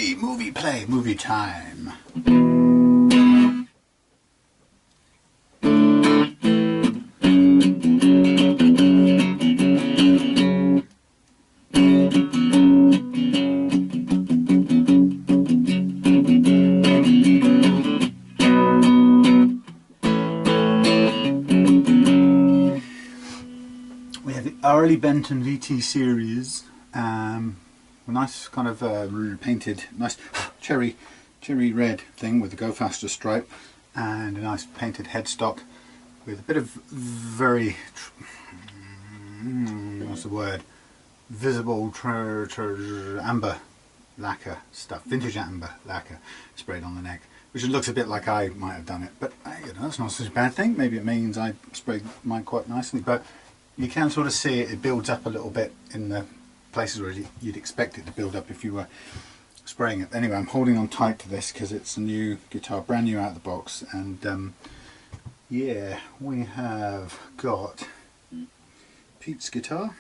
movie time. We have the Harley Benton VT series. A nice kind of painted, nice cherry red thing with the Go Faster stripe, and a nice painted headstock with a bit of very, what's the word, visible amber lacquer stuff, vintage amber lacquer sprayed on the neck, which looks a bit like I might have done it, but you know, that's not such a bad thing. Maybe it means I sprayed mine quite nicely, but you can sort of see it builds up a little bit in the places where you'd expect it to build up if you were spraying it. Anyway, I'm holding on tight to this because it's a new guitar, brand new out of the box, and yeah, we have got Pete's guitar.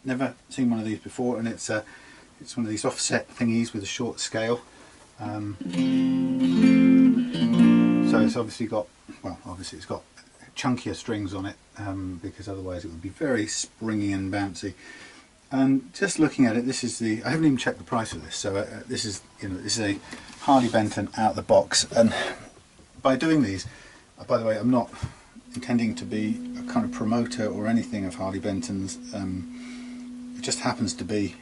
Never seen one of these before, and it's one of these offset thingies with a short scale. So it's obviously got, well, obviously it's got chunkier strings on it, because otherwise it would be very springy and bouncy. And just looking at it, this is the, I haven't even checked the price of this, so this is, you know, this is a Harley Benton out the box. And by doing these, by the way, I'm not intending to be a kind of promoter or anything of Harley Benton's. It just happens to be,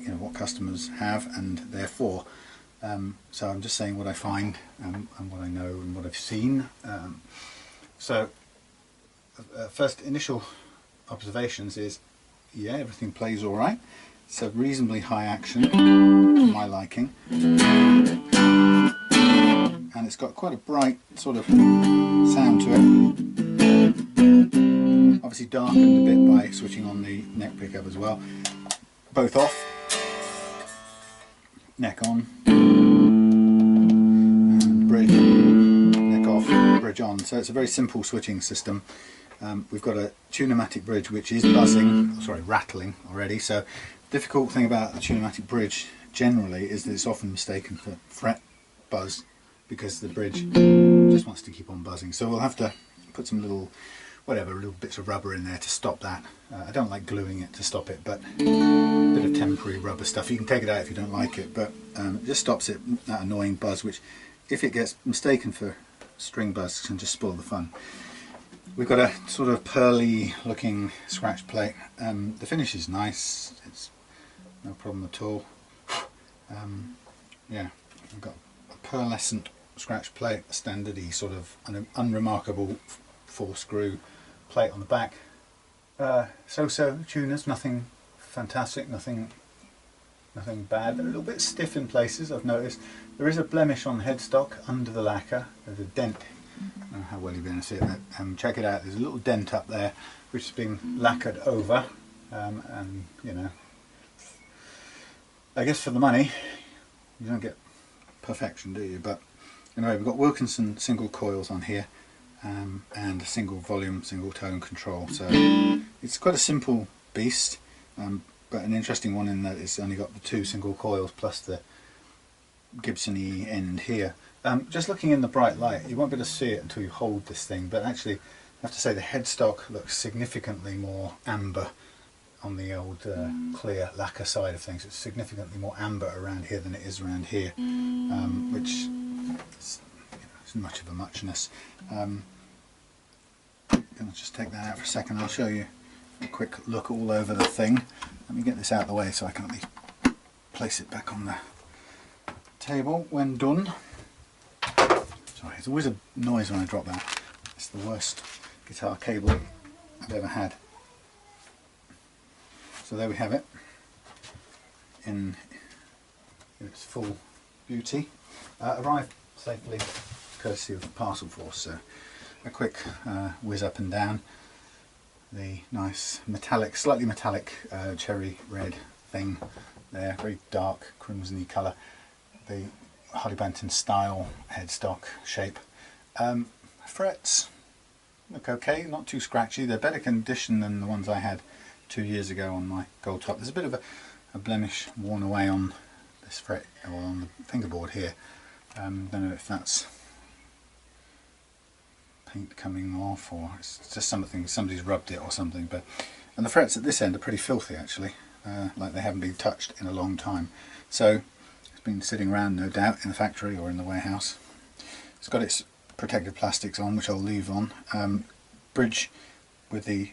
you know, what customers have, and therefore, so I'm just saying what I find, and what I know and what I've seen. So first initial observations is, yeah, everything plays all right. It's a reasonably high action to my liking, and it's got quite a bright sort of sound to it. Obviously darkened a bit by switching on the neck pickup as well. Both off, neck on, and bridge, neck off, bridge on. So it's a very simple switching system. We've got a tune-o-matic bridge which is buzzing, sorry, rattling already. So difficult thing about the tune-o-matic bridge generally is that it's often mistaken for fret buzz, because the bridge just wants to keep on buzzing. So we'll have to put some little, whatever, little bits of rubber in there to stop that. I don't like gluing it to stop it, but a bit of temporary rubber stuff. You can take it out if you don't like it, but it just stops it, that annoying buzz, which if it gets mistaken for string buzz can just spoil the fun. We've got a sort of pearly looking scratch plate. The finish is nice, it's no problem at all. Yeah, we've got a pearlescent scratch plate, a standard-y sort of unremarkable 4-screw plate on the back. So-so tuners, nothing fantastic, nothing bad. A little bit stiff in places, I've noticed. There is a blemish on the headstock under the lacquer. There's a dent. I don't know how well you're going to see it, but check it out. There's a little dent up there which has been lacquered over, and you know, I guess for the money you don't get perfection, do you? But anyway, we've got Wilkinson single coils on here, and a single volume, single tone control. So it's quite a simple beast, but an interesting one in that it's only got the 2 single coils plus the Gibson-y end here. Just looking in the bright light, you won't be able to see it until you hold this thing, but actually I have to say the headstock looks significantly more amber on the old clear lacquer side of things. It's significantly more amber around here than it is around here, which is, you know, isn't much of a muchness. I'm going to just take that out for a second. I'll show you a quick look all over the thing. Let me get this out of the way so I can at least place it back on the table when done. Sorry, there's always a noise when I drop that. It's the worst guitar cable I've ever had. So there we have it in its full beauty. Arrived safely courtesy of Parcel Force. So a quick whiz up and down. The nice metallic, slightly metallic cherry red thing there, very dark crimsony colour. The Harley Benton style headstock shape. Frets look okay, not too scratchy. They're better condition than the ones I had 2 years ago on my gold top. There's a bit of a blemish worn away on this fret or on the fingerboard here. Don't know if that's paint coming off or it's just something, somebody's rubbed it or something. And the frets at this end are pretty filthy actually, like they haven't been touched in a long time. So it's been sitting around no doubt in the factory or in the warehouse. It's got its protective plastics on, which I'll leave on. Bridge with the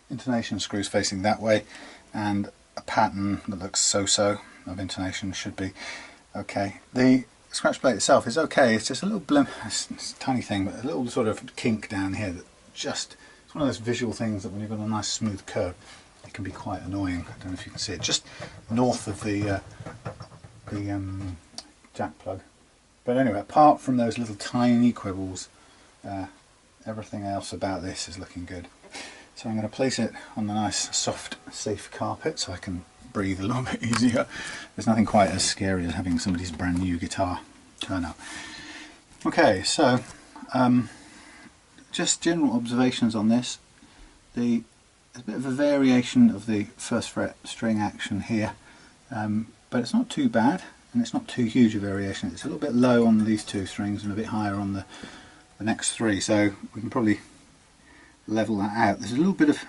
intonation screws facing that way, and a pattern that looks so-so of intonation should be okay. The scratch plate itself is okay, it's just a little it's a tiny thing, but a little sort of kink down here that just, it's one of those visual things that when you've got a nice smooth curve, it can be quite annoying. I don't know if you can see it, just north of the jack plug. But anyway, apart from those little tiny quibbles, everything else about this is looking good. So I'm going to place it on the nice soft safe carpet so I can breathe a little bit easier. There's nothing quite as scary as having somebody's brand new guitar turn up. Okay, so just general observations on this. There's a bit of a variation of the first fret string action here, but it's not too bad and it's not too huge a variation. It's a little bit low on these two strings and a bit higher on the next three, so we can probably level that out. There's a little bit of,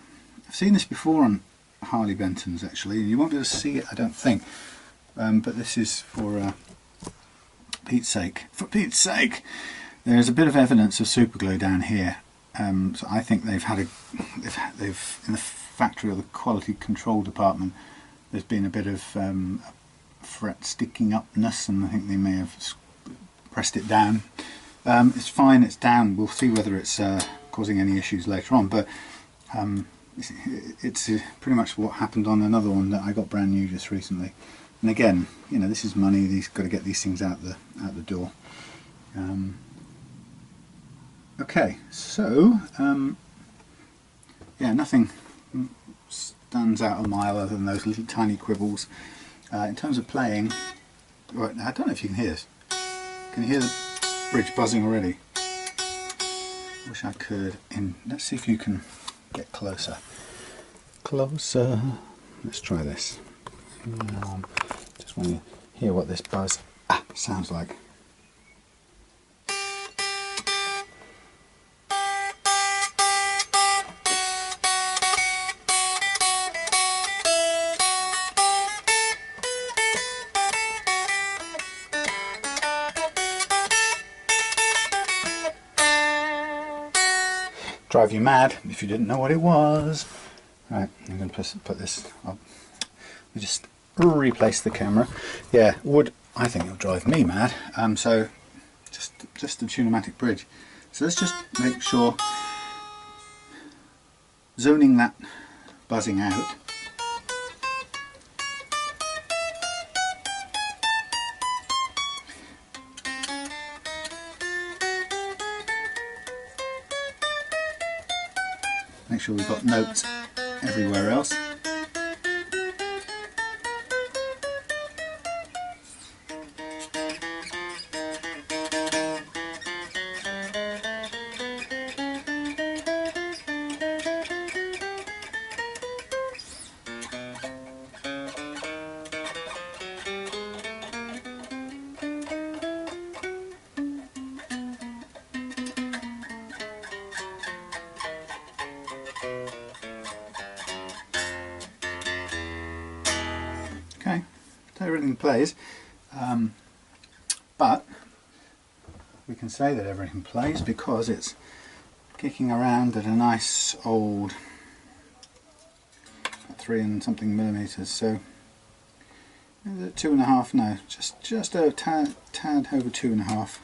I've seen this before on Harley Bentons actually, and you won't be able to see it I don't think, but this is for Pete's sake. For Pete's sake! There is a bit of evidence of superglue down here, so I think they've had they've in the factory or the quality control department there's been a bit of fret sticking upness, and I think they may have pressed it down. It's fine, it's down. We'll see whether it's causing any issues later on, but it's pretty much what happened on another one that I got brand new just recently. And again, you know, this is money. These got to get these things out the door. Okay, so yeah, nothing stands out a mile other than those little tiny quibbles. In terms of playing, right, I don't know if you can hear this. Can you hear the bridge buzzing already? I wish I could. Let's see if you can get closer. Closer. Let's try this. Just want to hear what this buzz sounds like. Drive you mad if you didn't know what it was. Right, I'm going to put this up. We just replace the camera. Yeah, I think it'll drive me mad. So just the tune-o-matic bridge. So let's just make sure, zoning that buzzing out. Make sure we've got notes everywhere else. Okay, so everything plays, but we can say that everything plays because it's kicking around at a nice old 3 and something millimeters, so 2.5, no, just a tad over 2.5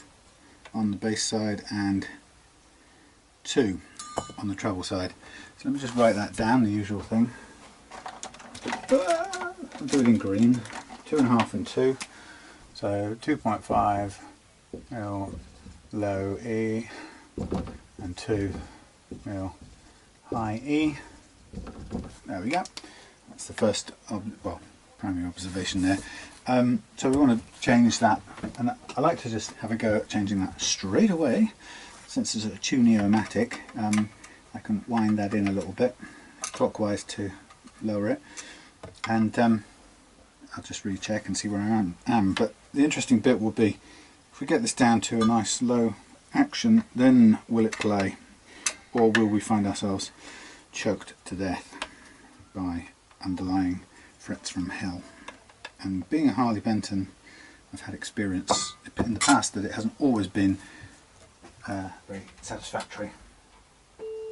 on the bass side and 2 on the treble side. So let me just write that down, the usual thing. I'll do it in green, 2.5 and 2, so 2.5 mil low E and 2 mil high E. There we go. That's the first, primary observation there. So we want to change that, and I like to just have a go at changing that straight away. Since it's a tune-o-matic, I can wind that in a little bit clockwise to lower it, and I'll just recheck and see where I am. But the interesting bit will be, if we get this down to a nice low action, then will it play, or will we find ourselves choked to death by underlying frets from hell? And being a Harley Benton, I've had experience in the past that it hasn't always been very satisfactory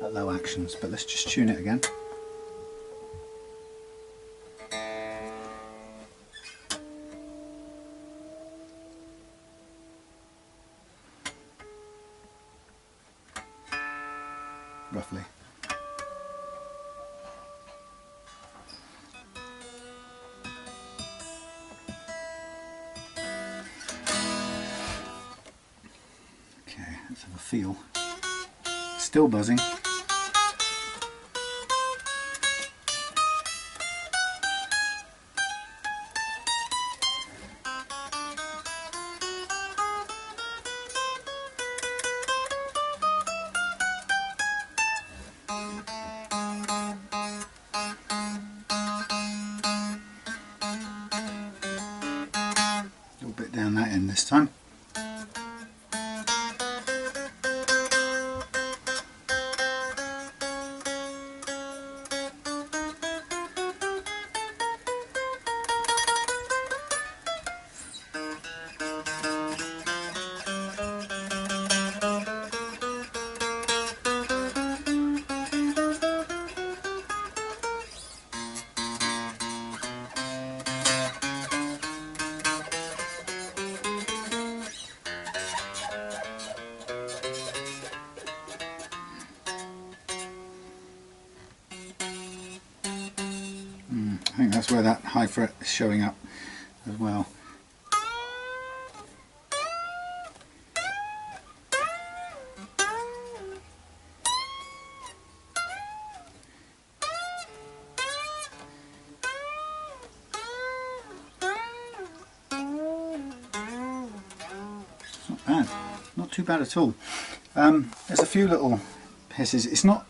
at low actions. But let's just tune it again. Roughly. Okay, let's have a feel. Still buzzing. Bit down that end this time. I think that's where that high fret is showing up as well. It's not bad, not too bad at all. There's a few little hisses. It's not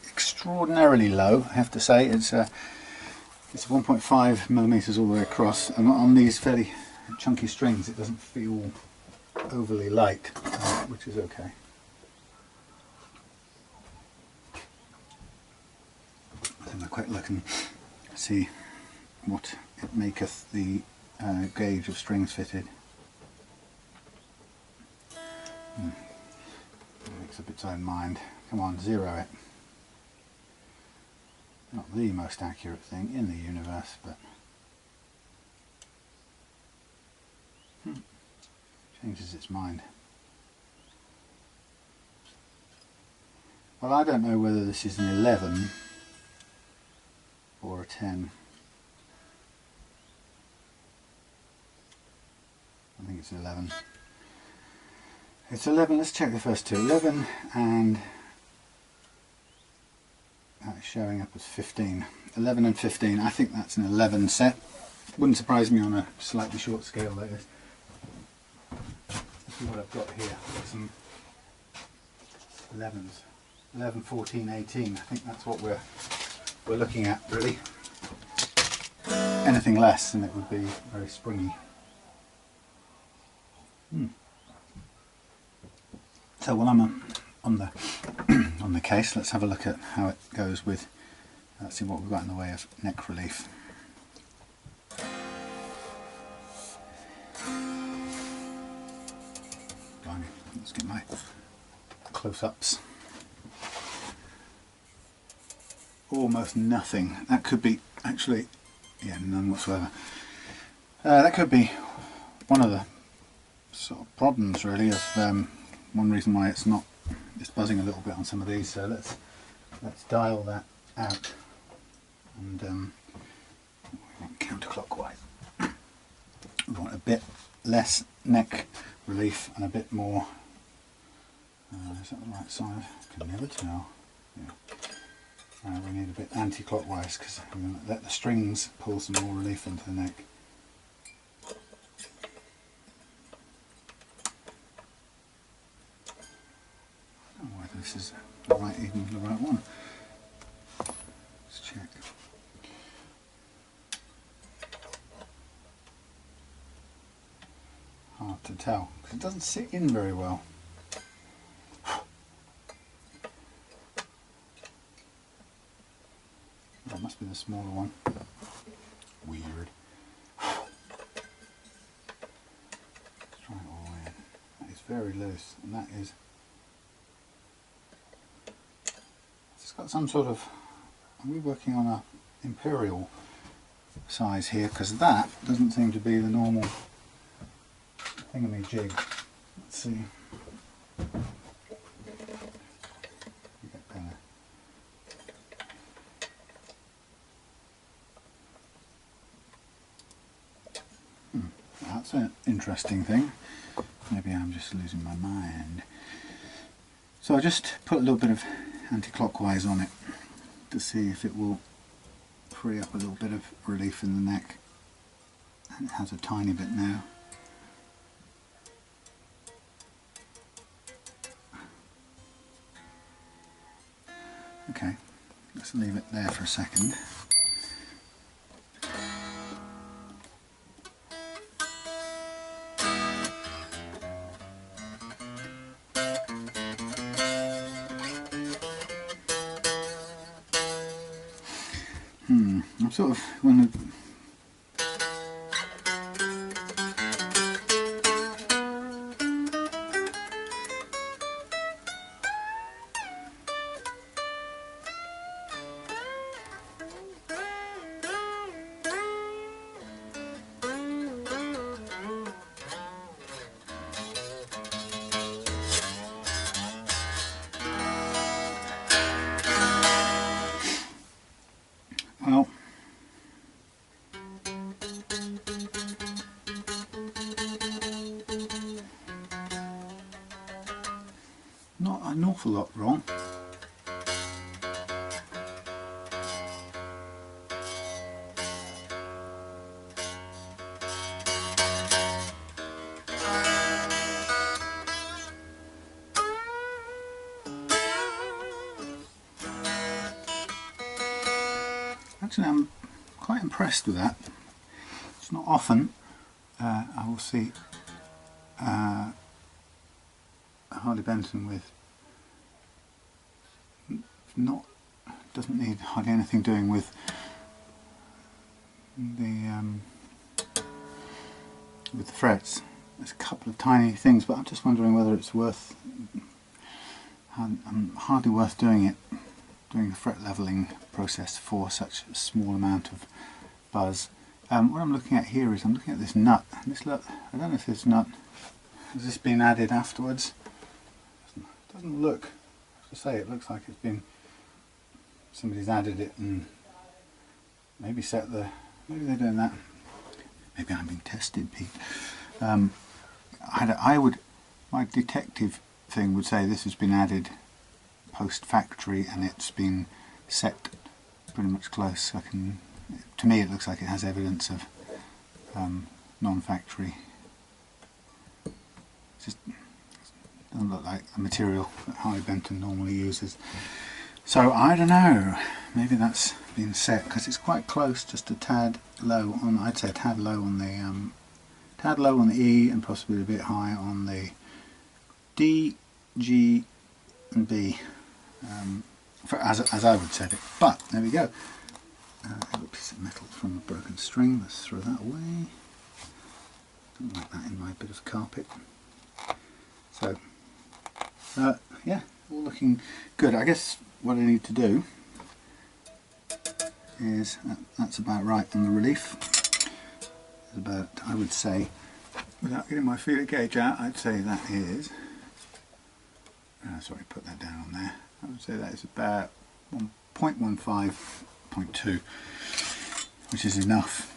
extraordinarily low, I have to say. It's 1.5 millimeters all the way across, and on these fairly chunky strings it doesn't feel overly light, which is okay. I think I'll quick look and see what it maketh the gauge of strings fitted. It makes up its own mind. Come on, zero it. Not the most accurate thing in the universe, but changes its mind. Well, I don't know whether this is an 11 or a 10. I think it's 11. It's 11, let's check the first two. 11 and that's showing up as 15. 11 and 15, I think that's an 11 set. Wouldn't surprise me on a slightly short scale, that is. Let's see what I've got here. I've got some 11s. 11, 14, 18. I think that's what we're looking at, really. Anything less and it would be very springy. So while I'm on the on the case, let's have a look at how it goes with, let's see what we've got in the way of neck relief. Blimey, let's get my close-ups. Almost nothing. That could be, actually, yeah, none whatsoever. That could be one of the sort of problems, really, of one reason why it's buzzing a little bit on some of these. So let's dial that out and counterclockwise. We want a bit less neck relief and a bit more. Is that the right side? Can never tell. Yeah. We need a bit anti-clockwise because we're going to let the strings pull some more relief into the neck. This is even the right one. Let's check. hard to tell because it doesn't sit in very well. That must be the smaller one. Weird. Let's try it all in. That is very loose, and that is. It's got some sort of. Are we working on a imperial size here? Because that doesn't seem to be the normal thingamajig. Let's see. That's an interesting thing. Maybe I'm just losing my mind. So I just put a little bit of anti-clockwise on it to see if it will free up a little bit of relief in the neck. And it has a tiny bit now. Okay, let's leave it there for a second. I'm sort of when well, not an awful lot wrong. Actually, I'm quite impressed with that. It's not often I will see a Harley Benton with doesn't need hardly anything doing with the frets. There's a couple of tiny things, but I'm just wondering whether it's worth hardly worth doing the fret leveling process for such a small amount of buzz. What I'm looking at here is I'm looking at this nut. This I don't know if this nut has this been added afterwards. It doesn't look. I have to say, it looks like it's been somebody's added it and maybe set the. Maybe they're doing that. Maybe I'm being tested, Pete. I would. My detective thing would say this has been added post factory and it's been set pretty much close. To me it looks like it has evidence of non-factory. It just doesn't look like the material that Harley Benton normally uses. So I don't know, maybe that's been set because it's quite close, just a tad low on, I'd say a tad low on the E and possibly a bit high on the D, G and B. As I would set it, but there we go. A little piece of metal from a broken string. Let's throw that away. Don't like that in my bit of carpet. So, yeah, all looking good. I guess what I need to do is that's about right on the relief. It's about, I would say, without getting my feeler gauge out, I'd say that is. Sorry, put that down on there. I would say that is about 0.15, 0.2, which is enough.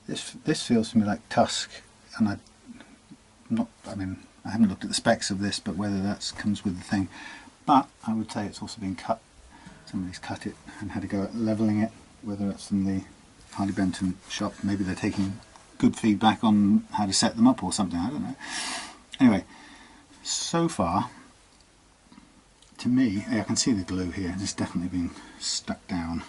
This feels to me like tusk, and I haven't looked at the specs of this, but whether that comes with the thing. But I would say it's also been cut. Somebody's cut it and had to go at leveling it. Whether that's from the Harley Benton shop, maybe they're taking good feedback on how to set them up or something. I don't know. Anyway. So far, to me, I can see the glue here, it's definitely been stuck down.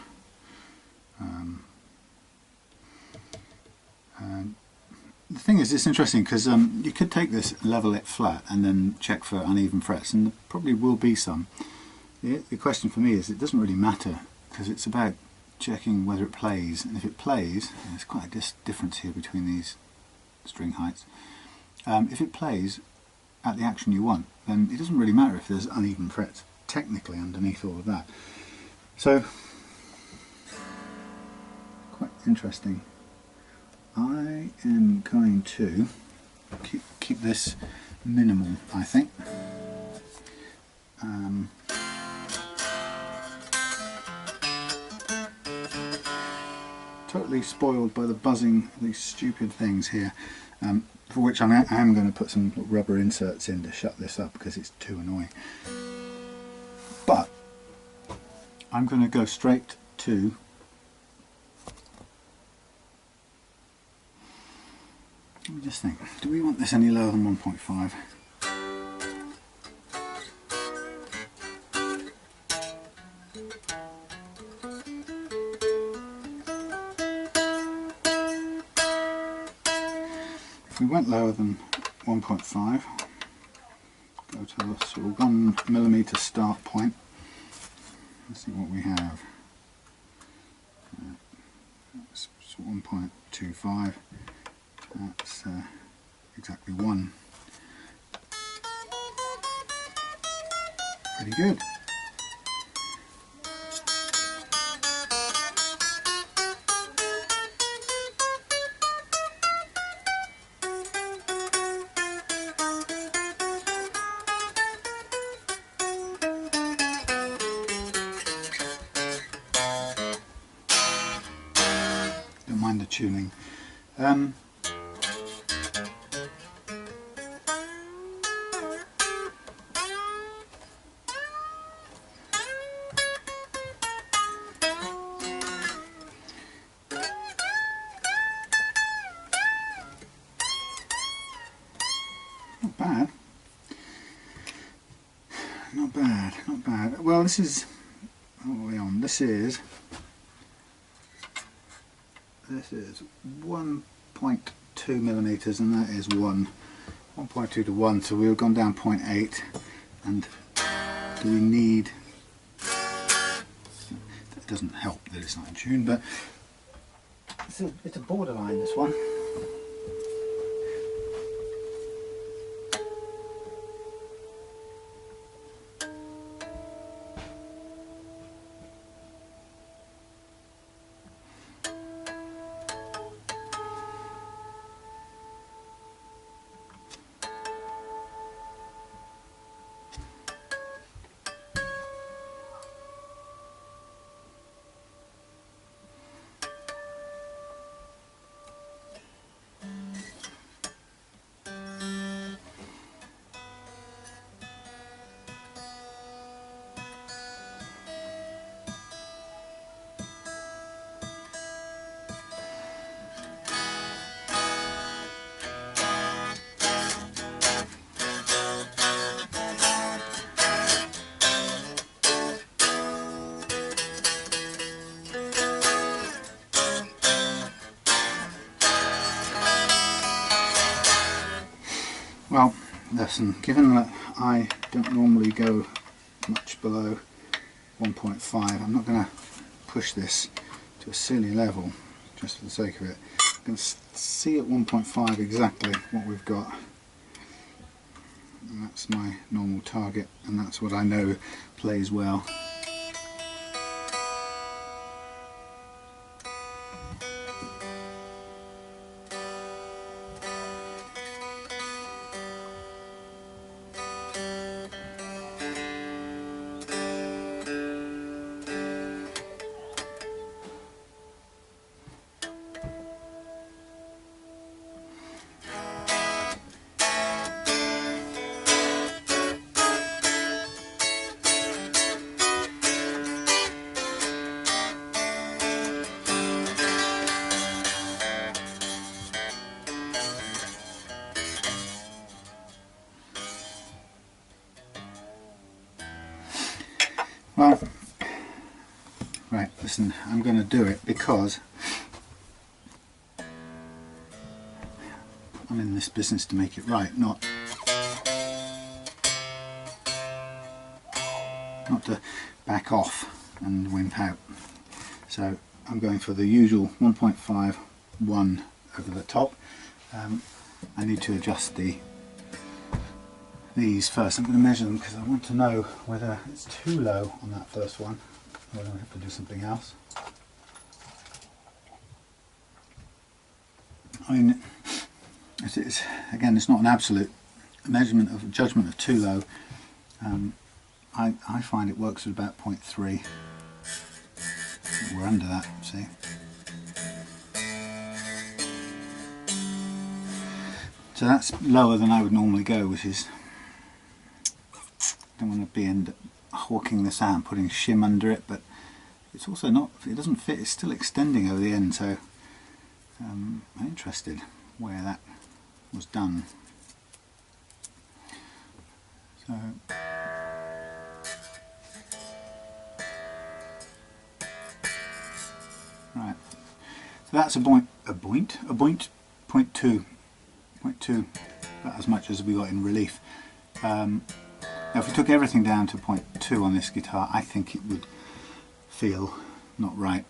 the thing is, it's interesting because you could take this, level it flat, and then check for uneven frets, and there probably will be some. The question for me is, it doesn't really matter, because it's about checking whether it plays, and if it plays, and there's quite a difference here between these string heights. If it plays at the action you want, then it doesn't really matter if there's uneven frets technically underneath all of that. So, quite interesting. I am going to keep this minimal, I think. Totally spoiled by the buzzing of these stupid things here, for which I am going to put some rubber inserts in to shut this up because it's too annoying. But I'm going to go straight to let me just think, do we want this any lower than 1.5? If we went lower than 1.5, go to the sort of 1mm start point. Let's see what we have. That's 1.25. That's exactly 1. Pretty good. Don't mind the tuning. Not bad. Not bad, not bad. Well, this is, what are we on? This is 1.2 millimeters, and that is 1.2 to 1, so we've gone down 0.8. And do we need, that doesn't help that it's not in tune, but it's a borderline, this one. Well, listen, given that I don't normally go much below 1.5, I'm not going to push this to a silly level just for the sake of it. I'm going to see at 1.5 exactly what we've got. And that's my normal target, and that's what I know plays well. Well, right, listen, I'm going to do it because I'm in this business to make it right, not to back off and wimp out. So I'm going for the usual 1.51 over the top. I need to adjust these first. I'm going to measure them because I want to know whether it's too low on that first one, or whether I have to do something else. I mean, again, it's not an absolute measurement of judgment of too low. I find it works at about 0.3. We're under that, see. So that's lower than I would normally go, which is, I don't want to end up hawking this out and putting shim under it, but it's also not, it doesn't fit, it's still extending over the end, so I'm interested where that was done. So right, so that's point 0.2, about as much as we got in relief. Now if we took everything down to 0.2 on this guitar, I think it would feel not right,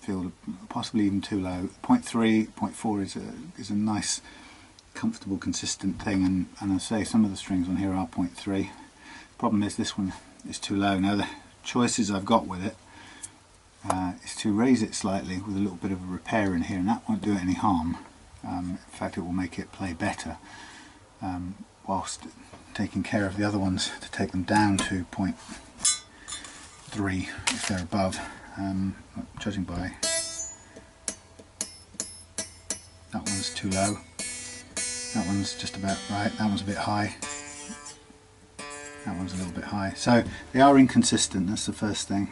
feel possibly even too low. 0.3, 0.4 is a nice, comfortable, consistent thing, and I say some of the strings on here are 0.3. Problem is this one is too low. Now the choices I've got with it is to raise it slightly with a little bit of a repair in here, and that won't do it any harm. In fact, it will make it play better, whilst taking care of the other ones to take them down to 0.3 if they're above, judging by that one's too low, that one's just about right, that one's a bit high, that one's a little bit high. So they are inconsistent, that's the first thing.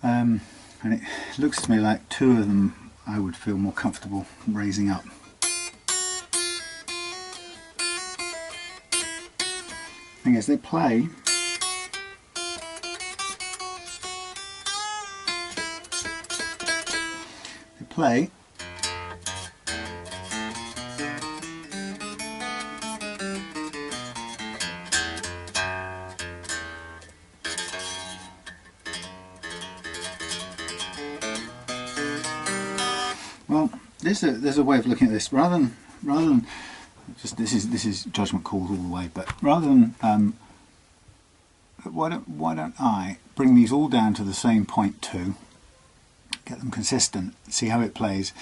And it looks to me like two of them I would feel more comfortable raising up. Thing is, they play well, there's a way of looking at this. Rather than just this is judgment calls all the way, but rather than why don't I bring these all down to the same 0.2, get them consistent, see how it plays.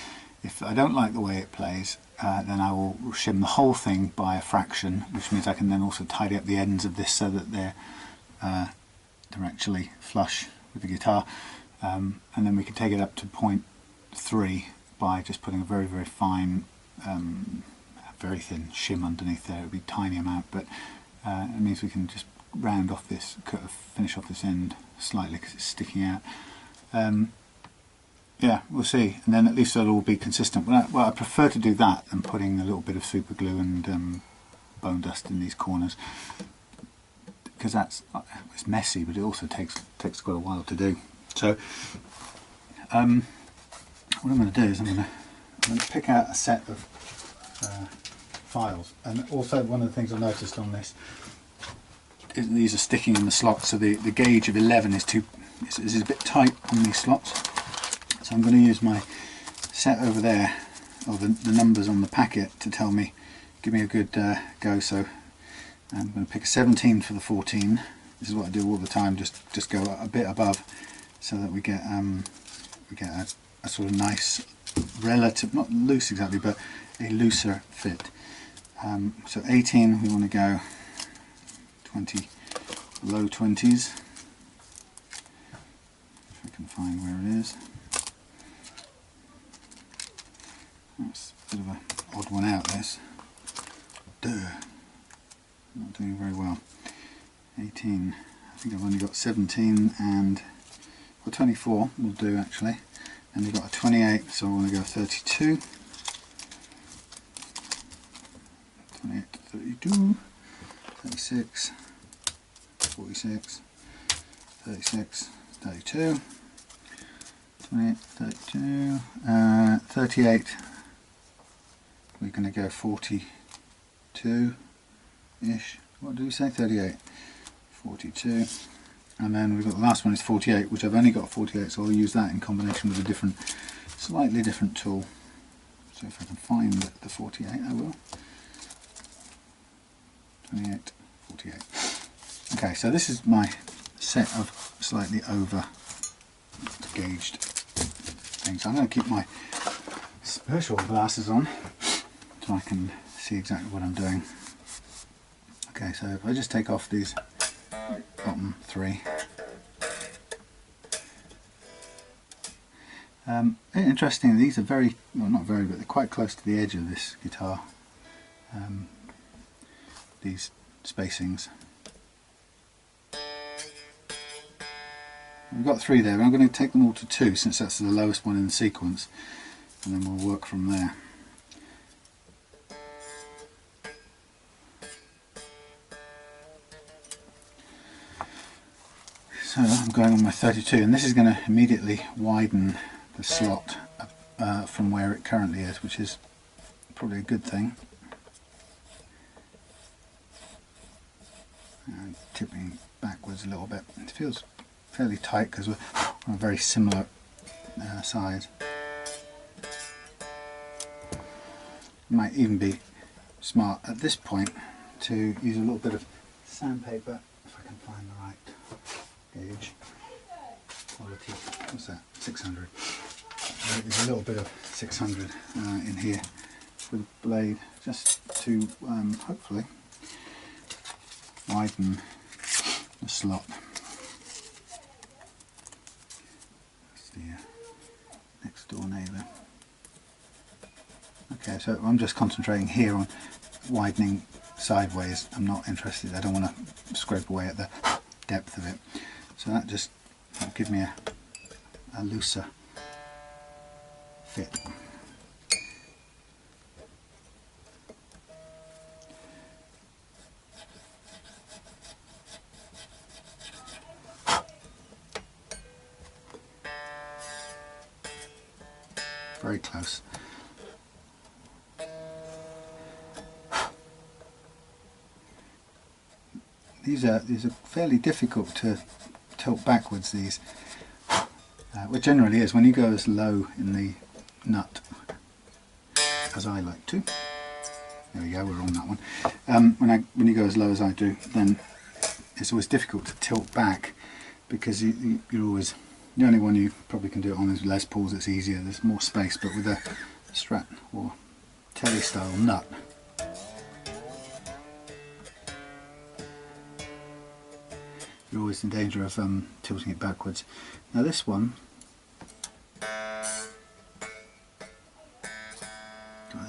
If I don't like the way it plays, then I will shim the whole thing by a fraction, which means I can then also tidy up the ends of this so that they're actually flush with the guitar, and then we can take it up to 0.3 by just putting a very, very fine, very thin shim underneath there. It would be a tiny amount, but it means we can just round off this, finish off this end slightly because it's sticking out. Yeah, we'll see, and then at least it'll all be consistent. Well, I prefer to do that than putting a little bit of super glue and bone dust in these corners, because it's messy, but it also takes quite a while to do. So what I'm going to do is I'm going to pick out a set of files, and also one of the things I noticed on this is these are sticking in the slots, so the gauge of 11 is a bit tight on these slots. So I'm going to use my set over there, or the numbers on the packet, to give me a good go. So I'm going to pick a 17 for the 14. This is what I do all the time, just go a bit above, so that we get a sort of nice, relative, not loose exactly, but a looser fit. So 18, we want to go 20, low 20s. If I can find where it is. That's a bit of an odd one out, this. Not doing very well. 18, I think I've only got 17 and, well, 24 will do actually. And you've got a 28, so I want to go 32. 28 to 32, 36, 46, 36, 32, 28, 32, 38, we're going to go 42-ish. What do we say? 38. 42. And then we've got the last one is 48, which I've only got 48, so I'll use that in combination with a different, slightly different tool. So if I can find the 48, I will. 28, 48. Okay, so this is my set of slightly over gauged things. I'm going to keep my spiritual glasses on so I can see exactly what I'm doing. Okay, so if I just take off these bottom three. Interesting, these are very, well not very, but they're quite close to the edge of this guitar. These spacings. We've got 3 there, I'm going to take them all to 2 since that's the lowest one in the sequence, and then we'll work from there. So I'm going on my 32, and this is going to immediately widen the slot from where it currently is, which is probably a good thing. And tipping backwards a little bit. It feels fairly tight because we're on a very similar size. Might even be smart at this point to use a little bit of sandpaper, if I can find the right gauge. Quality, what's that? 600. There's a little bit of 600 in here with a blade, just to hopefully widen the slot. That's the next door neighbour. Okay, so I'm just concentrating here on widening sideways. I'm not interested, I don't want to scrape away at the depth of it. So that just will give me a looser fit. Very close. These are fairly difficult to tilt backwards, these. Which generally is when you go as low in the nut as I like to. There we go, we're on that one. When you go as low as I do, then it's always difficult to tilt back because you're always, the only one you probably can do it on is Les Pauls. It's easier, there's more space, but with a Strat or Telly style nut, you're always in danger of tilting it backwards. Now this one,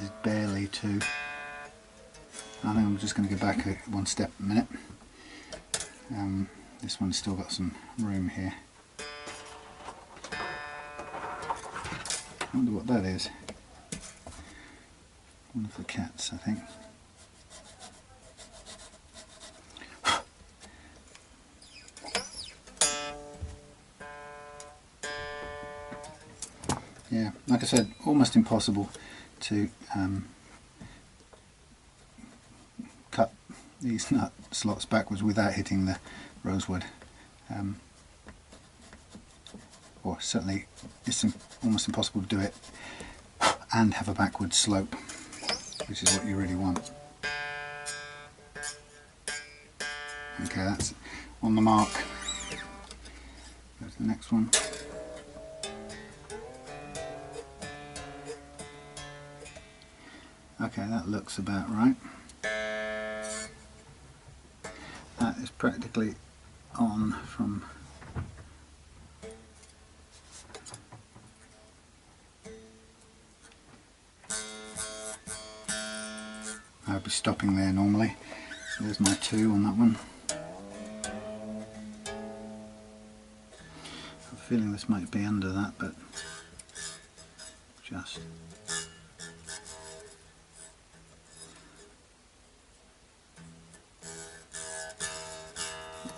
is barely 2. I think I'm just going to go back one step a minute. This one's still got some room here. I wonder what that is. One of the cats, I think. Yeah, like I said, almost impossible to cut these nut slots backwards without hitting the rosewood. Or certainly it's almost impossible to do it and have a backward slope, which is what you really want. Okay, that's on the mark. Go to the next one. Okay, that looks about right. That is practically on from I'll be stopping there normally. So there's my 2 on that one. I'm feeling this might be under that, but just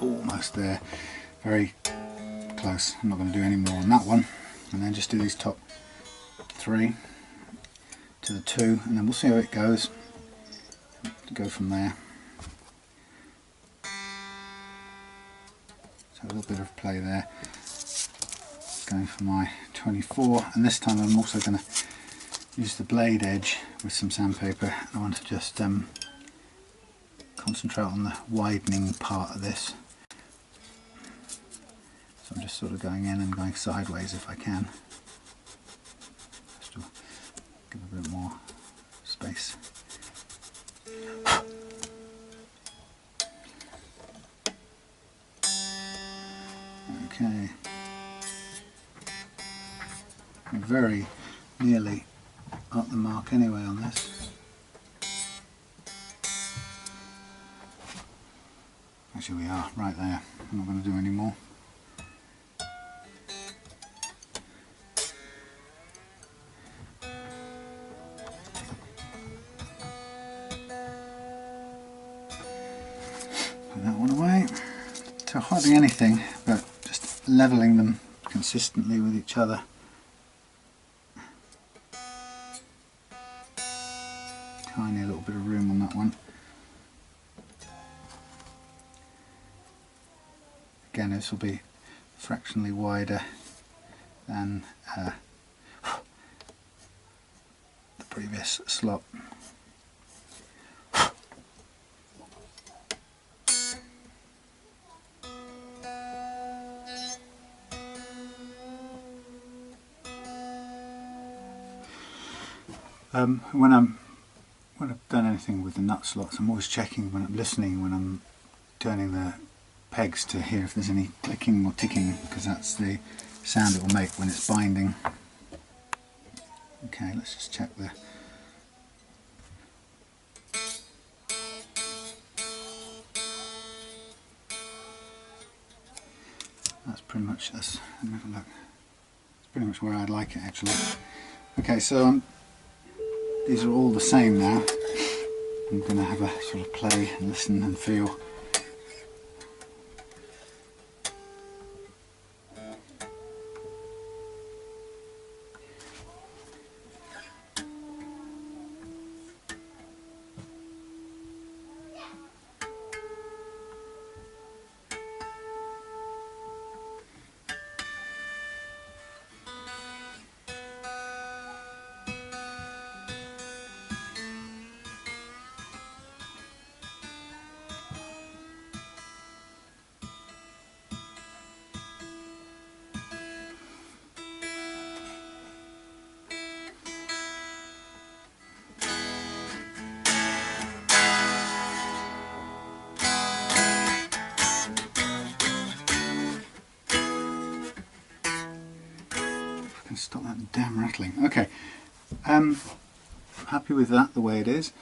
almost there, very close. I'm not going to do any more on that one, and then just do these top 3, to the 2, and then we'll see how it goes. Go from there. So a little bit of play there. Going for my 24, and this time I'm also going to use the blade edge with some sandpaper. I want to just concentrate on the widening part of this. So I'm just sort of going in and going sideways if I can, just to give a bit more space. Okay, I'm very nearly at the mark anyway on this. Actually we are right there. I'm not going to do any more. Put that one away. So hardly anything, but just levelling them consistently with each other. Tiny little bit of room on that one. Again, this will be fractionally wider than the previous slot. When I've done anything with the nut slots, I'm always checking when I'm listening, when I'm turning the pegs, to hear if there's any clicking or ticking, because that's the sound it will make when it's binding. Okay, let's just check the that's pretty much, that's, let me have a look. It's pretty much where I'd like it actually. Okay, so these are all the same now. I'm going to have a sort of play and listen and feel. Stop that damn rattling. Okay, I'm happy with that the way it is.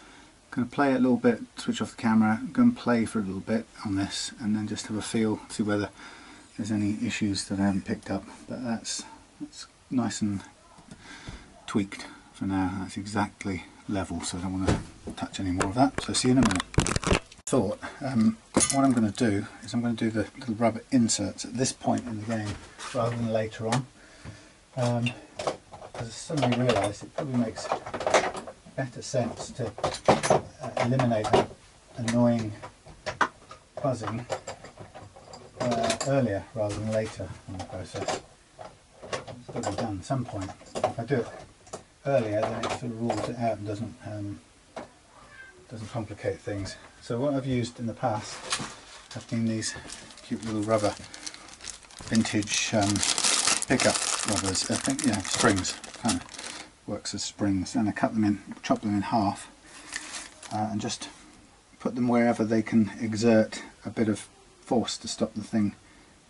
I'm going to play it a little bit, switch off the camera, go and play for a little bit on this, and then just have a feel, see whether there's any issues that I haven't picked up. But that's nice and tweaked for now. That's exactly level, so I don't want to touch any more of that. So see you in a minute. What I'm going to do is I'm going to do the little rubber inserts at this point in the game rather than later on. Because I suddenly realised it probably makes better sense to eliminate that annoying buzzing earlier rather than later in the process. It's got to be done at some point. If I do it earlier, then it sort of rules it out and doesn't complicate things. So what I've used in the past have been these cute little rubber vintage pickup rubbers. I think, yeah, springs, kind of works as springs, and I cut them in, chop them in half, and just put them wherever they can exert a bit of force to stop the thing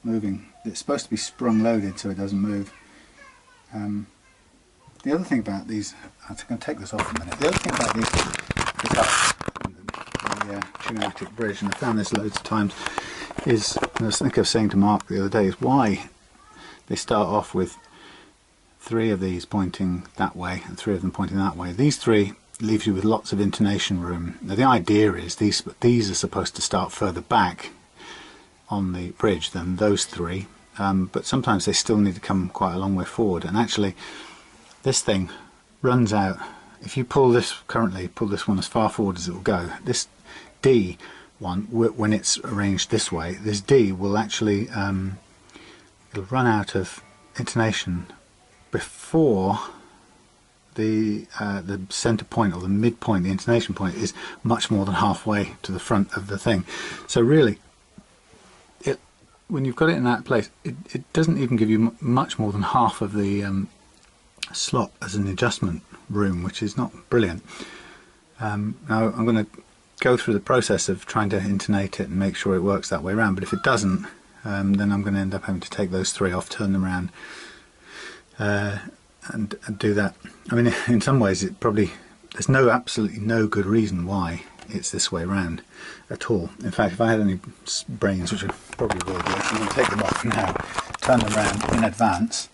moving. It's supposed to be sprung loaded so it doesn't move. The other thing about these, I'm going to take this off a minute. The other thing about these guitars, the tune-o-matic bridge, and I found this loads of times, is, and I think I was saying to Mark the other day, is why they start off with 3 of these pointing that way and 3 of them pointing that way. These 3 leaves you with lots of intonation room. Now the idea is these are supposed to start further back on the bridge than those 3, but sometimes they still need to come quite a long way forward, and actually this thing runs out if you pull this one as far forward as it will go, this D one, when it's arranged this way, this D will actually it'll run out of intonation before the center point, or the midpoint, the intonation point, is much more than halfway to the front of the thing. So really, when you've got it in that place, it doesn't even give you much more than half of the slot as an adjustment room, which is not brilliant. Now I'm going to go through the process of trying to intonate it and make sure it works that way around, but if it doesn't, then I'm going to end up having to take those three off, turn them around, and do that. I mean, in some ways there's absolutely no good reason why it's this way around at all. In fact, if I had any brains, which I probably will do, I'm going to take them off now, turn them around in advance.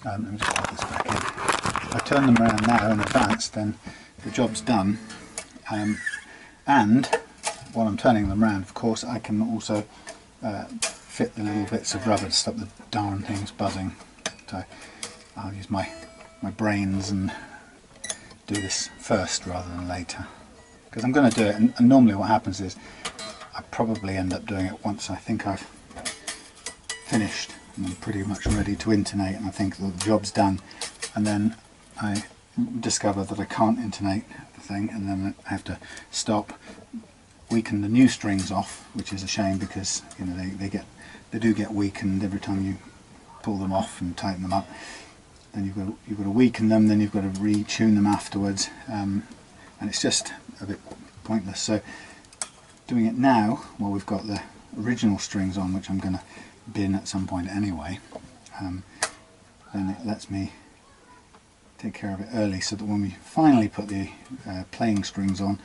Let me just put this back in. If I turn them around now in advance, then the job's done. And while I'm turning them around, of course, I can also fit the little bits of rubber to stop the darn things buzzing. So I'll use my brains and do this first rather than later, because I'm going to do it, and normally what happens is I probably end up doing it once I think I've finished and I'm pretty much ready to intonate, and I think that the job's done, and then I discover that I can't intonate the thing, and then I have to stop, weaken the new strings off, which is a shame, because you know they do get weakened every time you pull them off and tighten them up. Then you've got to weaken them, then you've got to retune them afterwards, and it's just a bit pointless. So doing it now, while we've got the original strings on, which I'm going to bin at some point anyway, then it lets me take care of it early, so that when we finally put the playing strings on,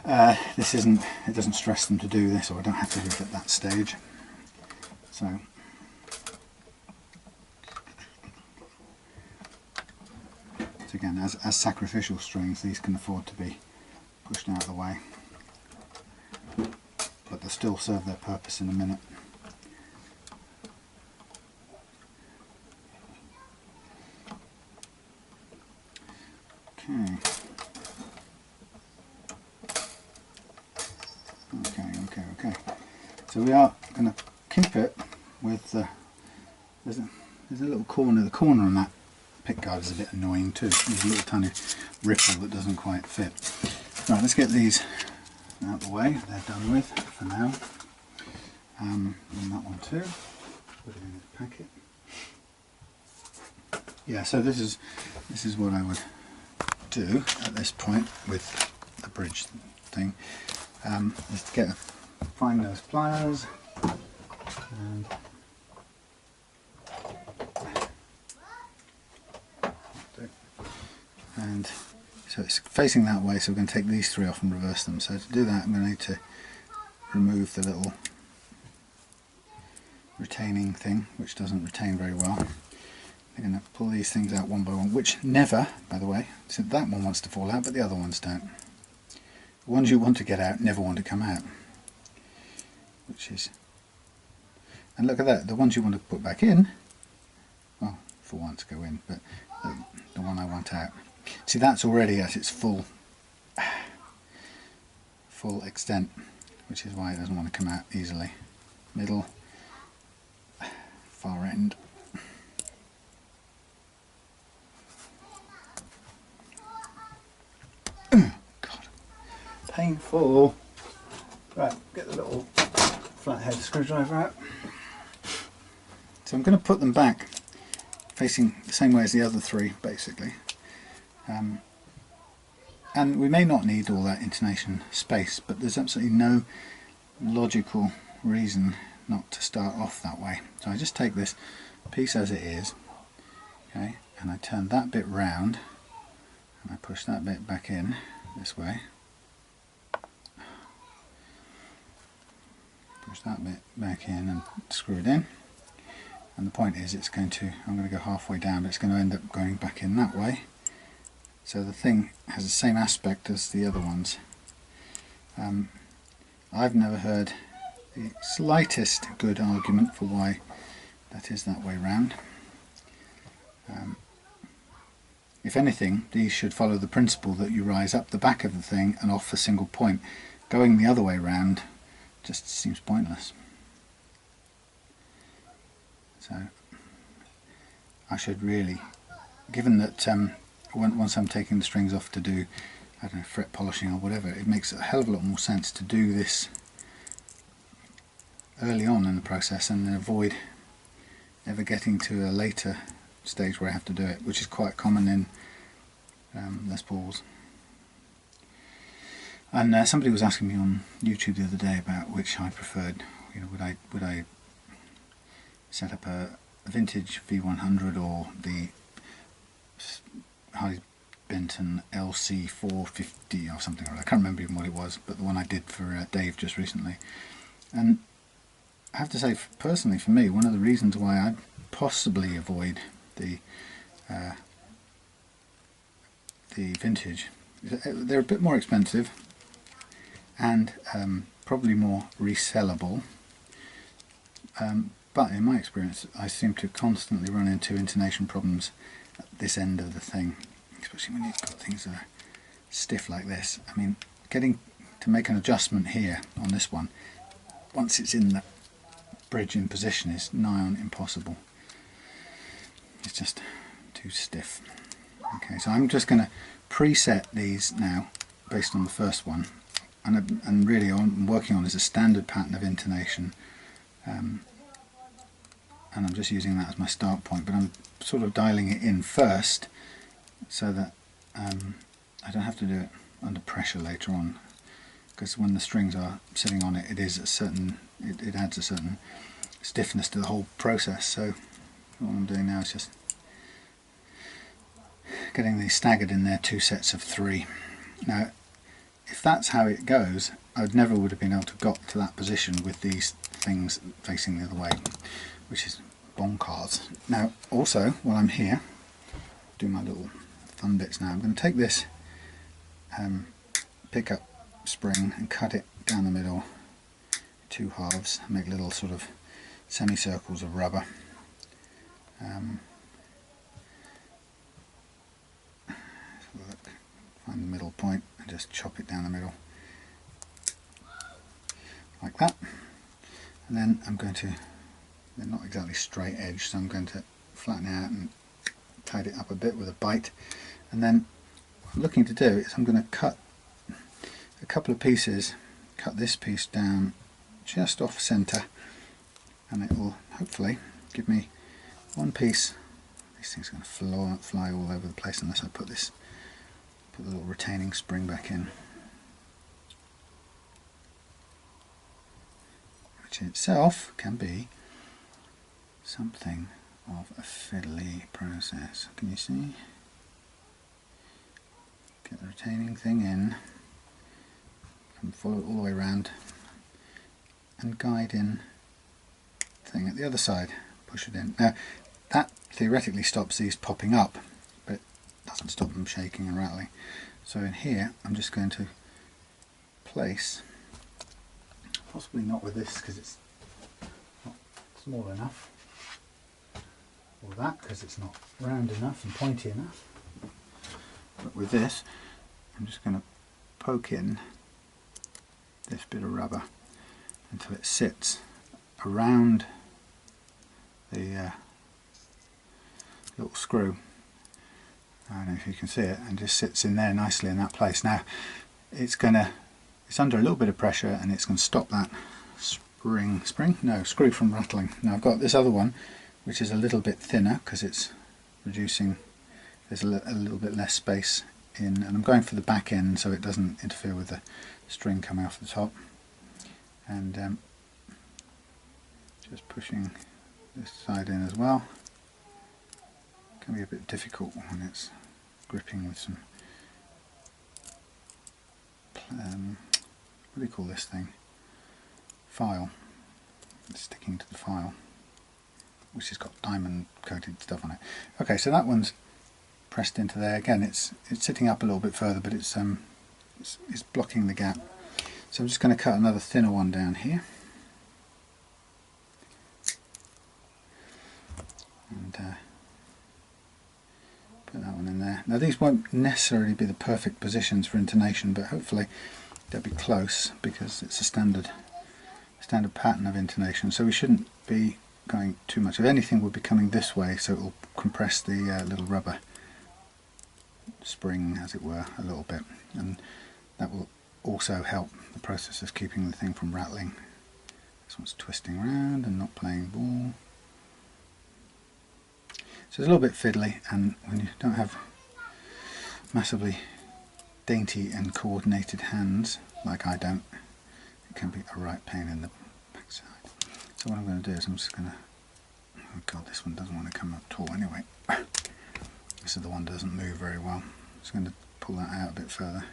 it doesn't stress them to do this, or I don't have to do it at that stage. So again, as sacrificial strings, these can afford to be pushed out of the way, but they'll still serve their purpose in a minute. Okay. So we are going to keep it with there's a little corner. The corner on that pickguard is a bit annoying too. There's a little tiny ripple that doesn't quite fit. Right, let's get these out of the way. They're done with for now. And that one too. Put it in the packet. Yeah, so this is what I would do at this point with the bridge thing. Is to find those pliers and so it's facing that way, so we're going to take these three off and reverse them. So to do that, I'm going to need to remove the little retaining thing, which doesn't retain very well. I'm going to pull these things out one by one, which never, by the way, so that one wants to fall out, but the other ones don't. The ones you want to get out never want to come out, which is, and look at that, the ones you want to put back in, well, for once go in, but the one I want out, see, that's already at its full extent, which is why it doesn't want to come out easily. Middle, far end. God, painful. Right, get the little flathead screwdriver out. So I'm going to put them back facing the same way as the other three, basically. And we may not need all that intonation space, but there's absolutely no logical reason not to start off that way. So I just take this piece as it is, okay, and I turn that bit round, and I push that bit back in this way. Push that bit back in and screw it in. And the point is, I'm going to go halfway down, but it's going to end up going back in that way. So the thing has the same aspect as the other ones. I've never heard the slightest good argument for why that is that way round. if anything, these should follow the principle that you rise up the back of the thing and off a single point. Going the other way round just seems pointless. So I should really, given that once I'm taking the strings off to do, I don't know, fret polishing or whatever, it makes a hell of a lot more sense to do this early on in the process and then avoid ever getting to a later stage where I have to do it, which is quite common in Les Pauls. And somebody was asking me on YouTube the other day about which I preferred. You know, would I set up a vintage V100 or the Harley Benton LC 450 or something, or I can't remember even what it was, but the one I did for Dave just recently. And I have to say, personally for me, one of the reasons why I possibly avoid the vintage, they're a bit more expensive and probably more resellable, but in my experience I seem to constantly run into intonation problems at this end of the thing, especially when you've got things that are stiff like this. I mean, getting to make an adjustment here on this one once it's in the bridge in position is nigh on impossible. It's just too stiff. Okay, so I'm just going to preset these now based on the first one, and really all I'm working on is a standard pattern of intonation, and I'm just using that as my start point, but I'm sort of dialing it in first so that I don't have to do it under pressure later on, because when the strings are sitting on it, it adds a certain stiffness to the whole process. So what I'm doing now is just getting these staggered in there, 2 sets of 3. Now if that's how it goes, I never would have been able to got to that position with these things facing the other way, which is bonkers. Now also, while I'm here, do my little fun bits now, I'm going to take this pickup spring and cut it down the middle, 2 halves, make little sort of semicircles of rubber. Find the middle point and just chop it down the middle like that, and then I'm going to, they're not exactly straight edge, so I'm going to flatten it out and tidy it up a bit with a bite, and then what I'm looking to do is I'm going to cut a couple of pieces, cut this piece down just off centre, and it will hopefully give me one piece. These things are going to fly all over the place unless I put the little retaining spring back in, which in itself can be something of a fiddly process. Can you see? Get the retaining thing in and follow it all the way around and guide in the thing at the other side, push it in. Now that theoretically stops these popping up, but doesn't stop them shaking and rattling. So in here I'm just going to place, possibly not with this because it's not small enough, or that because it's not round enough and pointy enough, but with this I'm just going to poke in this bit of rubber until it sits around the little screw. I don't know if you can see it, and just sits in there nicely in that place. Now it's under a little bit of pressure and it's going to stop that screw from rattling. Now I've got this other one which is a little bit thinner because it's reducing, there's a little bit less space in, and I'm going for the back end so it doesn't interfere with the string coming off the top, and just pushing this side in as well. Can be a bit difficult when it's gripping with some what do you call this thing? File. It's sticking to the file, which has got diamond coated stuff on it. Okay, so that one's pressed into there. Again, it's sitting up a little bit further, but it's blocking the gap. So I'm just going to cut another thinner one down here, and put that one in there. Now these won't necessarily be the perfect positions for intonation, but hopefully they'll be close because it's a standard pattern of intonation, so we shouldn't be going too much. If anything, will be coming this way, so it will compress the little rubber spring, as it were, a little bit, and that will also help the process of keeping the thing from rattling. This one's twisting around and not playing ball. So it's a little bit fiddly, and when you don't have massively dainty and coordinated hands, like I don't, it can be a right pain in the backside. So what I'm going to do is I'm just going to, oh god, this one doesn't want to come up at all anyway. This is the one that doesn't move very well. I'm just going to pull that out a bit further.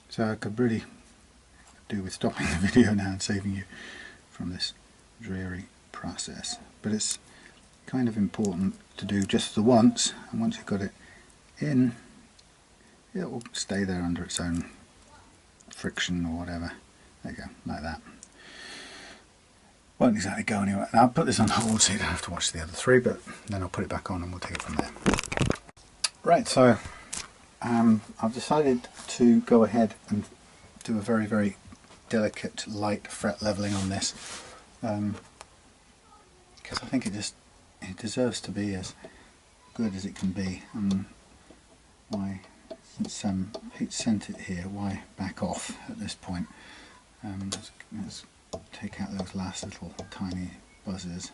So I could really do with stopping the video now and saving you from this dreary process. But it's kind of important to do just the once, and once you've got it in, it will stay there under its own friction or whatever. There you go, like that. Won't exactly go anywhere. Now I'll put this on hold so you don't have to watch the other three, but then I'll put it back on and we'll take it from there. Right, so I've decided to go ahead and do a very, very delicate light fret leveling on this, because I think it deserves to be as good as it can be. And why, since Pete sent it here, why back off at this point? Let's take out those last little tiny buzzes.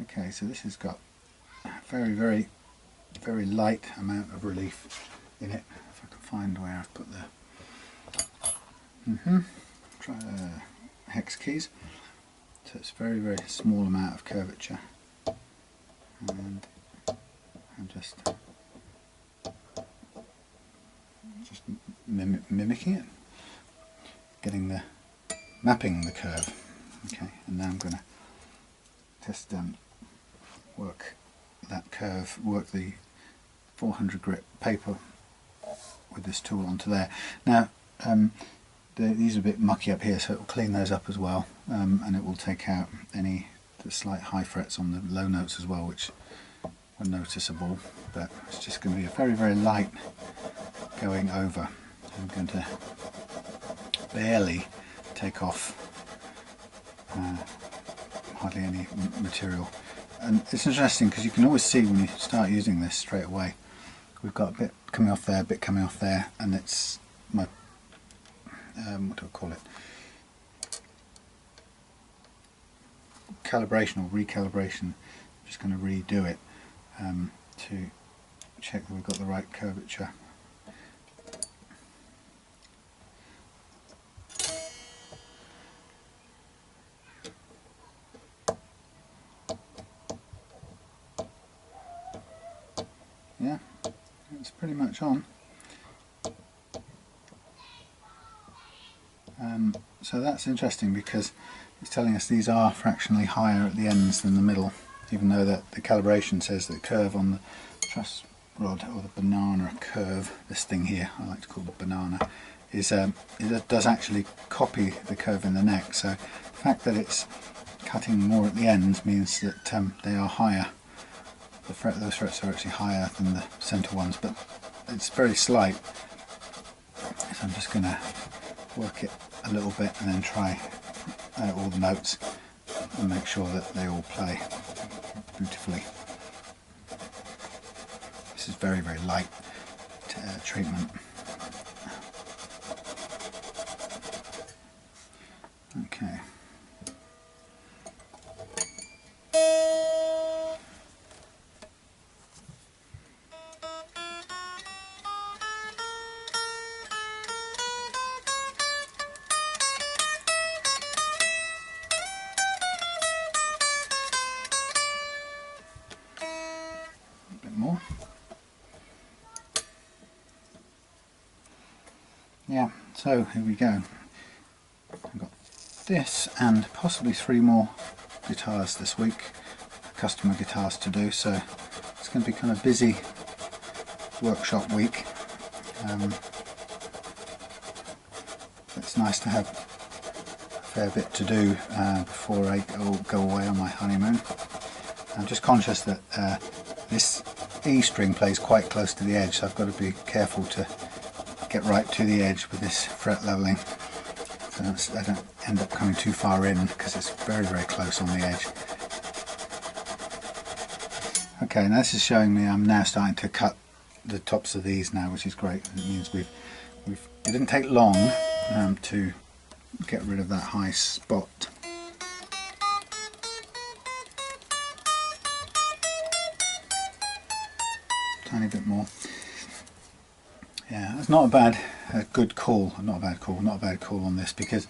Okay, so this has got a very, very, very light amount of relief in it. If I can find where I've put the try the hex keys. So it's a very, very small amount of curvature, and I'm just mimicking it, mapping the curve. Okay, and now I'm going to just work that curve, work the 400 grit paper with this tool onto there. Now these are a bit mucky up here, so it will clean those up as well, and it will take out the slight high frets on the low notes as well, which are noticeable, but it's just going to be a very, very light going over. I'm going to barely take off hardly any material. And it's interesting because you can always see when you start using this straight away, we've got a bit coming off there, a bit coming off there, and it's my what do I call it, calibration or recalibration. I'm just going to redo it to check that we've got the right curvature. Yeah, it's pretty much on. So that's interesting because it's telling us these are fractionally higher at the ends than the middle, even though that the calibration says the curve on the truss rod, or the banana curve, this thing here I like to call the banana, is it does actually copy the curve in the neck. So the fact that it's cutting more at the ends means that they are higher. Those frets are actually higher than the centre ones, but it's very slight. So I'm just going to work it a little bit and then try all the notes and make sure that they all play beautifully. This is very, very light treatment. Okay. More. Yeah, so here we go. I've got this and possibly 3 more guitars this week, customer guitars to do, so it's going to be kind of busy workshop week. It's nice to have a fair bit to do before I go away on my honeymoon. I'm just conscious that this E string plays quite close to the edge, so I've got to be careful to get right to the edge with this fret leveling, so I don't end up coming too far in, because it's very, very close on the edge. Okay, now this is showing me I'm now starting to cut the tops of these now, which is great. It means it didn't take long to get rid of that high spot. Tiny bit more. Yeah, it's not a good call. Not a bad call on this, because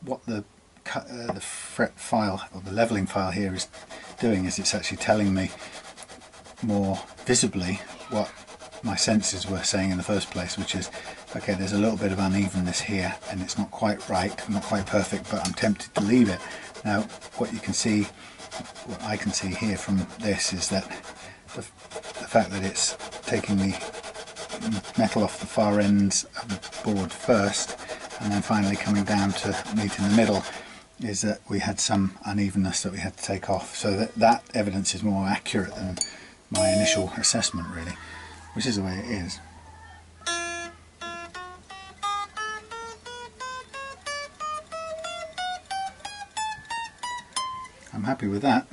what the fret file or the leveling file here is doing is it's actually telling me more visibly what my senses were saying in the first place, which is, okay, there's a little bit of unevenness here and it's not quite right, not quite perfect, but I'm tempted to leave it. Now what you can see, what I can see here from this, is that the fact that it's taking the metal off the far ends of the board first and then finally coming down to meet in the middle, is that we had some unevenness that we had to take off. So that evidence is more accurate than my initial assessment, really, which is the way it is. I'm happy with that.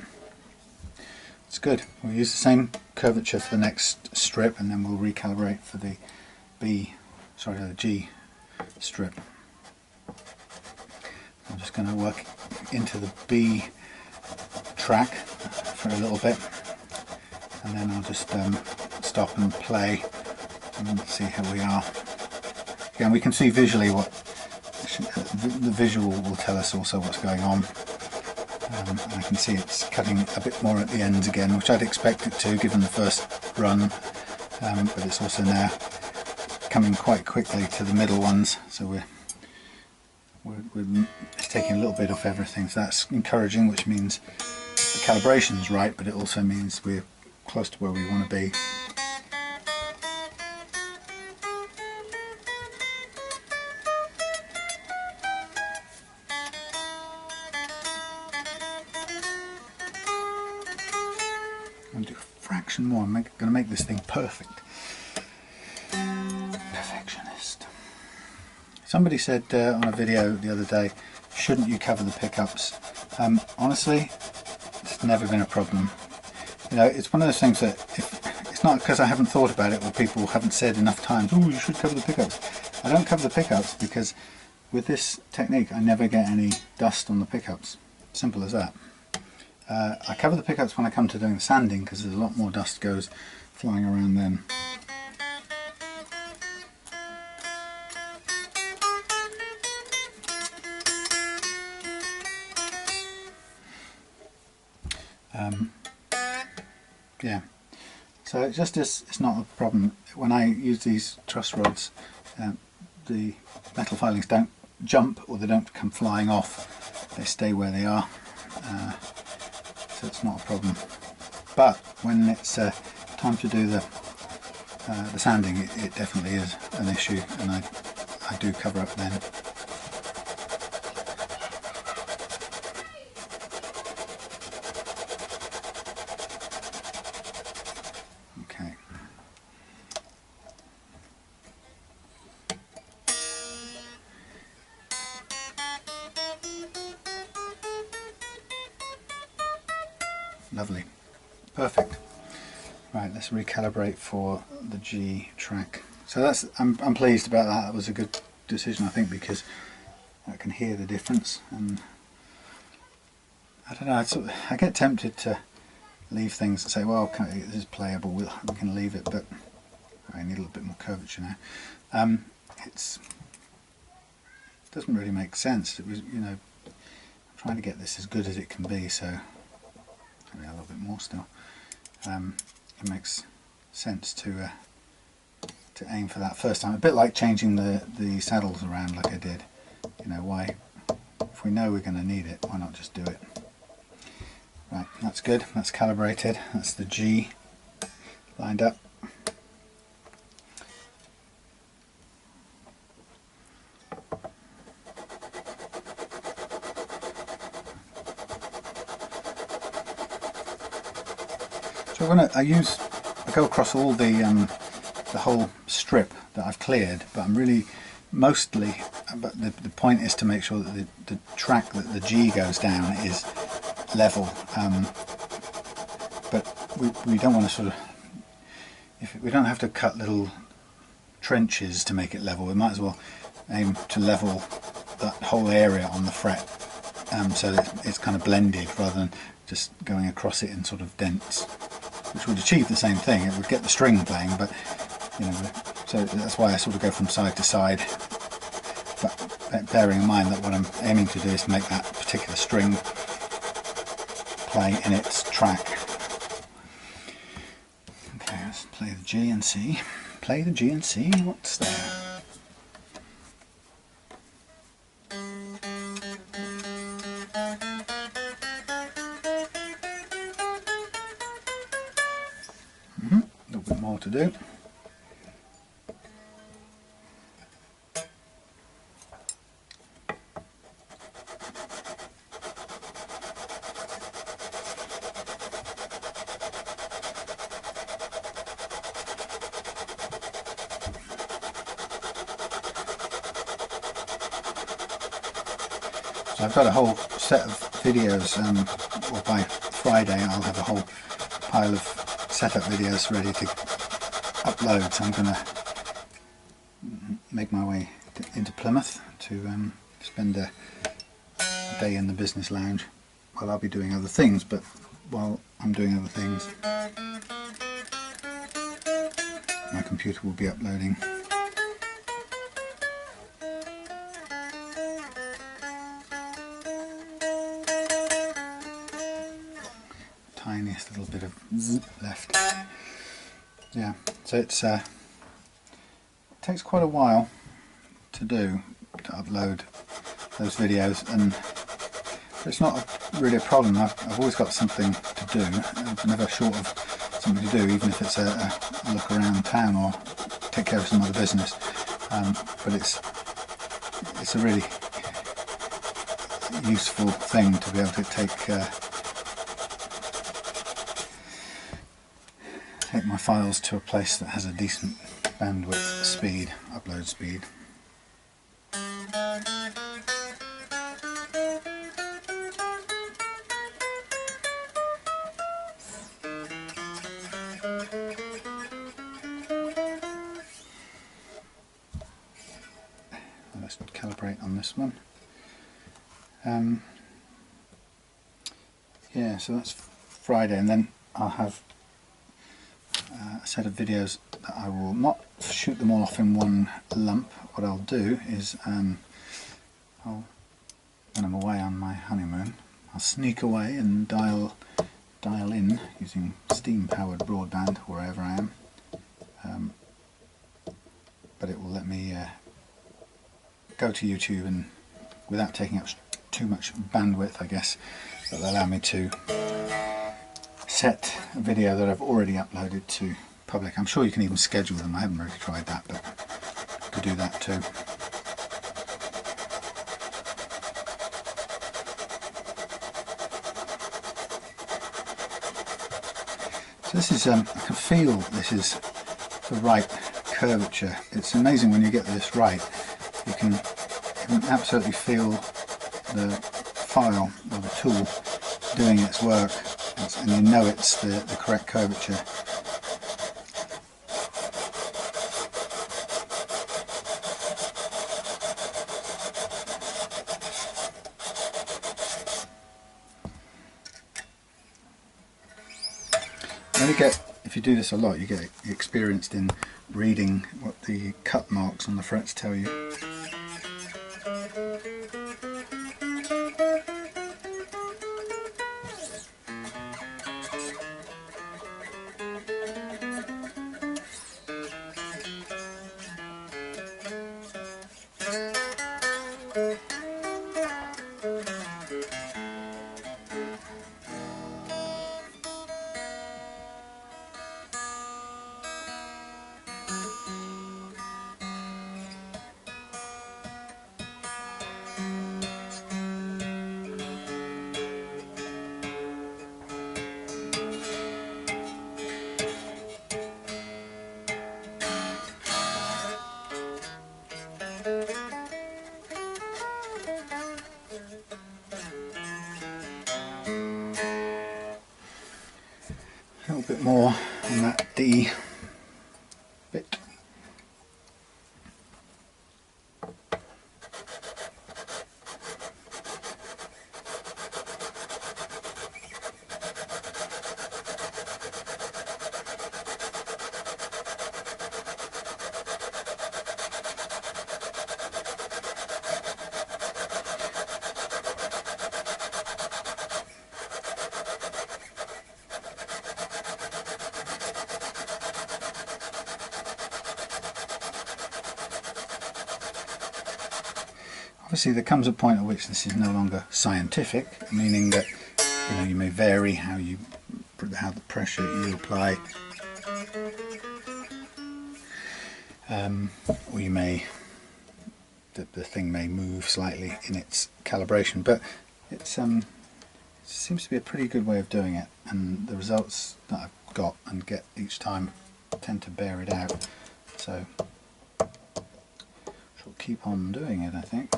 It's good. We'll use the same curvature for the next strip, and then we'll recalibrate for the G strip. I'm just going to work into the B track for a little bit, and then I'll just stop and play and see how we are. Again, we can see visually what the visual will tell us also what's going on. I can see it's cutting a bit more at the ends again, which I'd expect it to given the first run, but it's also now coming quite quickly to the middle ones, so it's taking a little bit of everything, so that's encouraging, which means the calibration's right, but it also means we're close to where we want to be. I'm going to do a fraction more. I'm going to make this thing perfect. Perfectionist. Somebody said on a video the other day, shouldn't you cover the pickups? Honestly, it's never been a problem. You know, it's one of those things that it's not because I haven't thought about it or people haven't said enough times, oh, you should cover the pickups. I don't cover the pickups because with this technique I never get any dust on the pickups. Simple as that. I cover the pickups when I come to doing the sanding, because there's a lot more dust goes flying around then. Yeah, so it's not a problem. When I use these truss rods, the metal filings don't jump or they don't come flying off, they stay where they are. So it's not a problem. But when it's time to do the sanding, it definitely is an issue, and I do cover up then. Okay. Lovely. Perfect. Right, let's recalibrate for the G track. So that's I'm pleased about that. That was a good decision, I think, because I can hear the difference, and I don't know, I get tempted to leave things and say, well, okay, this is playable, we can leave it, but I need a little bit more curvature now. It doesn't really make sense. It was, you know, I'm trying to get this as good as it can be, so maybe a little bit more still. It makes sense to aim for that first time. A bit like changing the saddles around like I did. You know, why, if we know we're going to need it, why not just do it? Right, that's good, that's calibrated, that's the G lined up. So I go across all the whole strip that I've cleared, but I'm really mostly, but the point is to make sure that the track that the G goes down is level, but we don't want to sort of, we don't have to cut little trenches to make it level. We might as well aim to level that whole area on the fret, so that it's kind of blended rather than just going across it in sort of dents, which would achieve the same thing. It would get the string playing, but you know, so that's why I sort of go from side to side, but bearing in mind that what I'm aiming to do is make that particular string play in its track. Okay, let's play the G and C. Play the G and C, what's there? A little bit more to do. So I've got a whole set of videos, or by Friday I'll have a whole pile of setup videos ready to upload, so I'm going to make my way into Plymouth to spend a day in the business lounge. Well, I'll be doing other things, but while I'm doing other things, my computer will be uploading. Tiniest little bit of zzz left. Yeah, so it takes quite a while to upload those videos, and it's not really a problem. I've always got something to do. I'm never short of something to do, even if it's a look around town or take care of some other business. But it's a really useful thing to be able to take my files to a place that has a decent bandwidth speed, upload speed. Let's calibrate on this one. Yeah, so that's Friday, and then I'll have a set of videos that I will not shoot them all off in one lump. What I'll do is, when I'm away on my honeymoon, I'll sneak away and dial in using steam-powered broadband wherever I am. But it will let me go to YouTube, and without taking up too much bandwidth, I guess, that'll allow me to set a video that I've already uploaded to public. I'm sure you can even schedule them. I haven't really tried that, but you could do that too. So this is, I can feel this is the right curvature. It's amazing when you get this right. You can absolutely feel the file or the tool doing its work, and you know it's the correct curvature. If you do this a lot, you get experienced in reading what the cut marks on the frets tell you. little bit more on that D bit. Obviously there comes a point at which this is no longer scientific, meaning that you may vary how the pressure you apply, or you may the thing may move slightly in its calibration, but it seems to be a pretty good way of doing it, and the results that I've got and get each time tend to bear it out. So I'll keep on doing it, I think.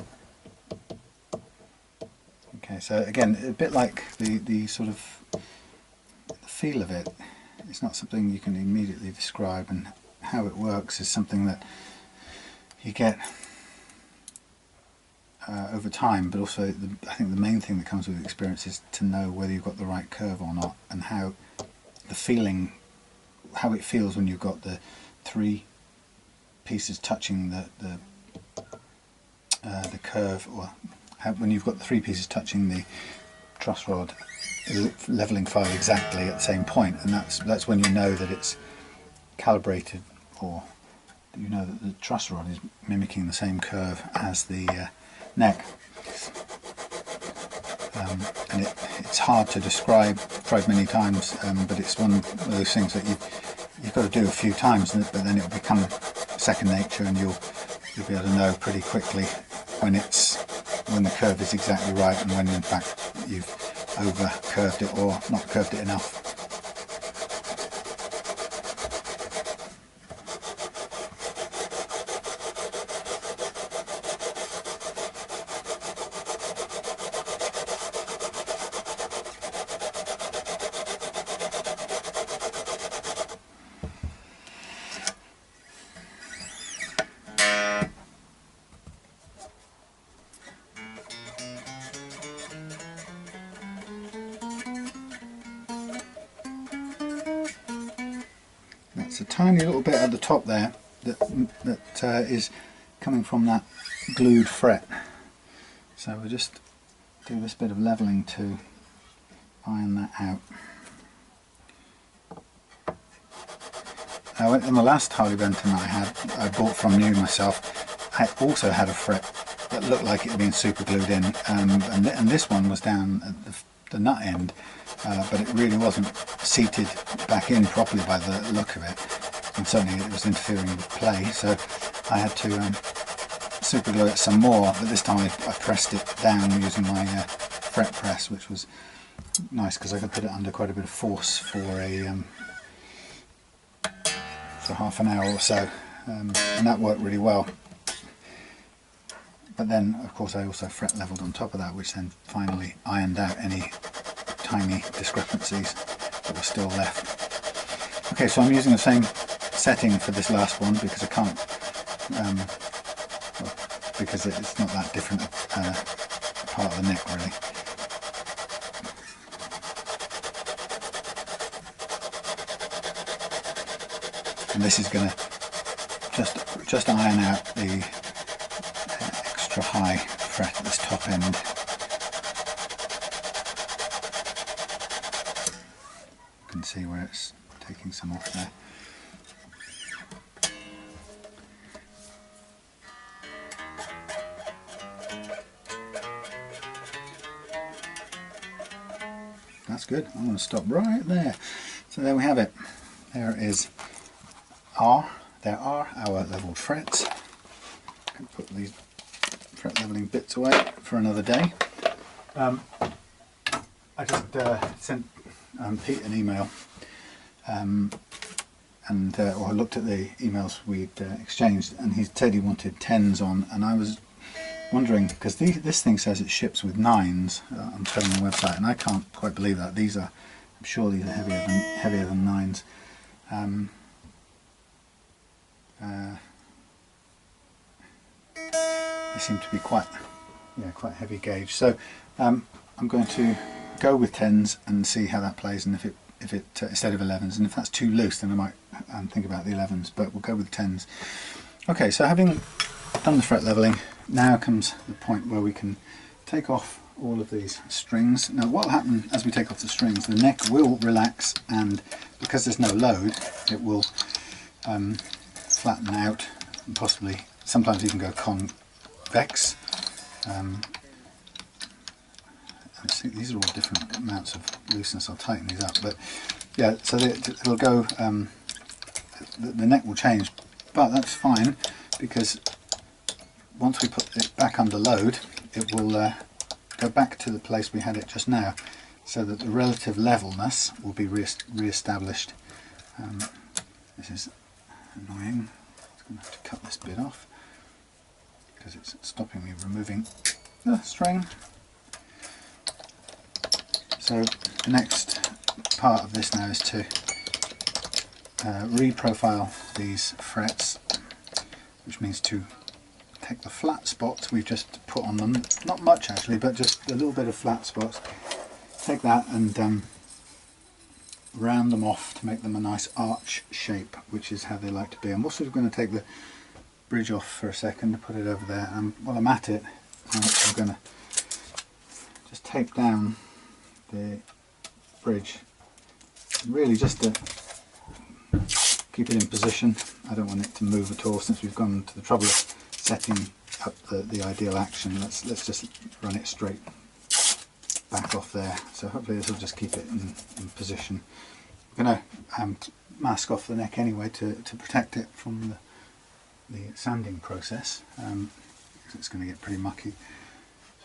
Okay, so again, a bit like the sort of the feel of it, it's not something you can immediately describe, and how it works is something that you get over time, but also I think the main thing that comes with experience is to know whether you've got the right curve or not, and how it feels when you've got the three pieces touching the curve, or when you've got the three pieces touching the truss rod leveling file exactly at the same point, and that's when you know that it's calibrated, or you know that the truss rod is mimicking the same curve as the neck. And it's hard to describe. I've tried many times, but it's one of those things that you've got to do a few times, but then it will become second nature, and you'll be able to know pretty quickly when the curve is exactly right, and when in fact you've over curved it or not curved it enough. That's a tiny little bit at the top there that is coming from that glued fret. So we'll just do this bit of leveling to iron that out. Now, in the last Harley Benton I bought from new myself, I also had a fret that looked like it had been super glued in, and this one was down at the nut end, but it really wasn't seated back in properly by the look of it, and certainly it was interfering with play, so I had to super glue it some more, but this time I pressed it down using my fret press, which was nice because I could put it under quite a bit of force for half an hour or so, and that worked really well. But then of course I also fret leveled on top of that, which then finally ironed out any tiny discrepancies that were still left. Okay, so I'm using the same setting for this last one because I can't, because it's not that different part of the neck really. And this is going to just iron out the extra high fret at this top end. You can see where it's taking some off there. That's good. I'm going to stop right there. So there we have it. There it is. There are our leveled frets. I can put these fret leveling bits away for another day. I just sent Pete an email, or I looked at the emails we'd exchanged, and he said he wanted 10s on, and I was wondering, because this thing says it ships with 9s on Thomann website, and I can't quite believe that. These are I'm sure these are heavier than 9s. They seem to be quite heavy gauge. So I'm going to go with 10s and see how that plays, and if it instead of 11s, and if that's too loose, then I might think about the 11s. But we'll go with 10s. Okay, so having done the fret leveling, now comes the point where we can take off all of these strings. Now what will happen as we take off the strings, the neck will relax, and because there's no load, it will flatten out and possibly sometimes even go convex. These are all different amounts of looseness. I'll tighten these up, but yeah, so it'll go, the neck will change, but that's fine, because once we put it back under load, it will go back to the place we had it just now, so that the relative levelness will be re-established. This is annoying. I'm going to have to cut this bit off because it's stopping me removing the string. So the next part of this now is to reprofile these frets, which means to take the flat spots we've just put on them, not much actually, but just a little bit of flat spots, take that and round them off to make them a nice arch shape, which is how they like to be. I'm also going to take the bridge off for a second to put it over there, and while I'm at it, I'm going to just tape down the bridge, really just to keep it in position. I don't want it to move at all, since we've gone to the trouble of setting up the ideal action. Let's just run it straight back off there. So hopefully this will just keep it in position. I'm going to mask off the neck anyway to protect it from the sanding process, because it's going to get pretty mucky.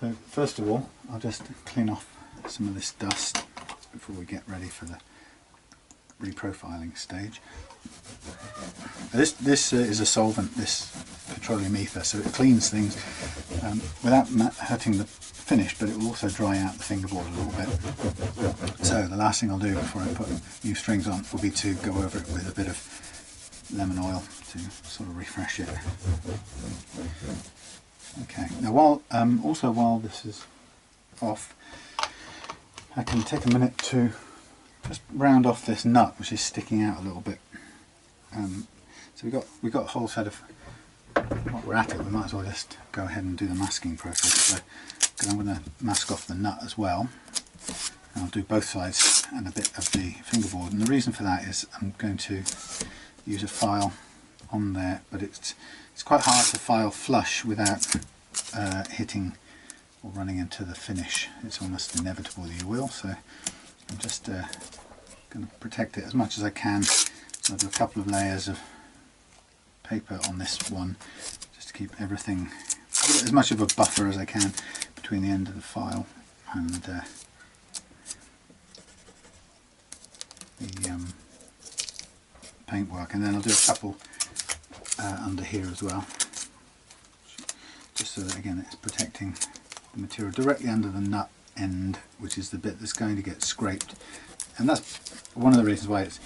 So first of all, I'll just clean off some of this dust before we get ready for the reprofiling stage. This is a solvent, this petroleum ether, so it cleans things without hurting the finish, but it will also dry out the fingerboard a little bit. So the last thing I'll do before I put new strings on will be to go over it with a bit of lemon oil to sort of refresh it. Okay, now while this is off, I can take a minute to just round off this nut, which is sticking out a little bit. So we've got a whole set of, while we're at it, we might as well just go ahead and do the masking process. So I'm going to mask off the nut as well. And I'll do both sides and a bit of the fingerboard. And the reason for that is I'm going to use a file on there, but it's quite hard to file flush without hitting or running into the finish. It's almost inevitable that you will. So I'm just going to protect it as much as I can. I'll do a couple of layers of paper on this one, just to keep everything, as much of a buffer as I can between the end of the file and the paintwork. And then I'll do a couple under here as well, just so that again it's protecting the material directly under the nut end, which is the bit that's going to get scraped. And that's one of the reasons why it's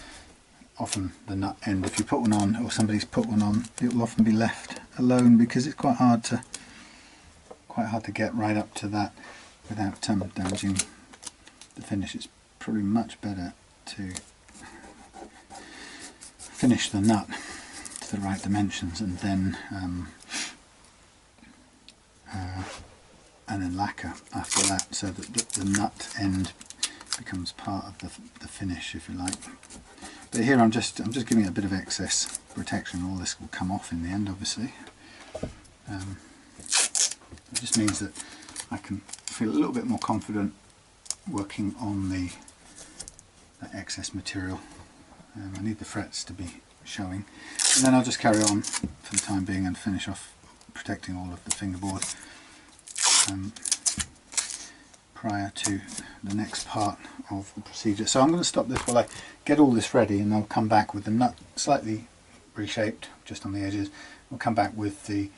often the nut end. If you put one on, or somebody's put one on, it will often be left alone, because it's quite hard to get right up to that without damaging the finish. It's probably much better to finish the nut to the right dimensions and then lacquer after that, so that the nut end becomes part of the finish, if you like. But here I'm just giving it a bit of excess protection. All this will come off in the end, obviously. It just means that I can feel a little bit more confident working on the excess material. I need the frets to be showing, and then I'll just carry on for the time being and finish off protecting all of the fingerboard prior to the next part of the procedure. So I'm going to stop this while I get all this ready, and I'll come back with the nut slightly reshaped just on the edges. We'll come back with the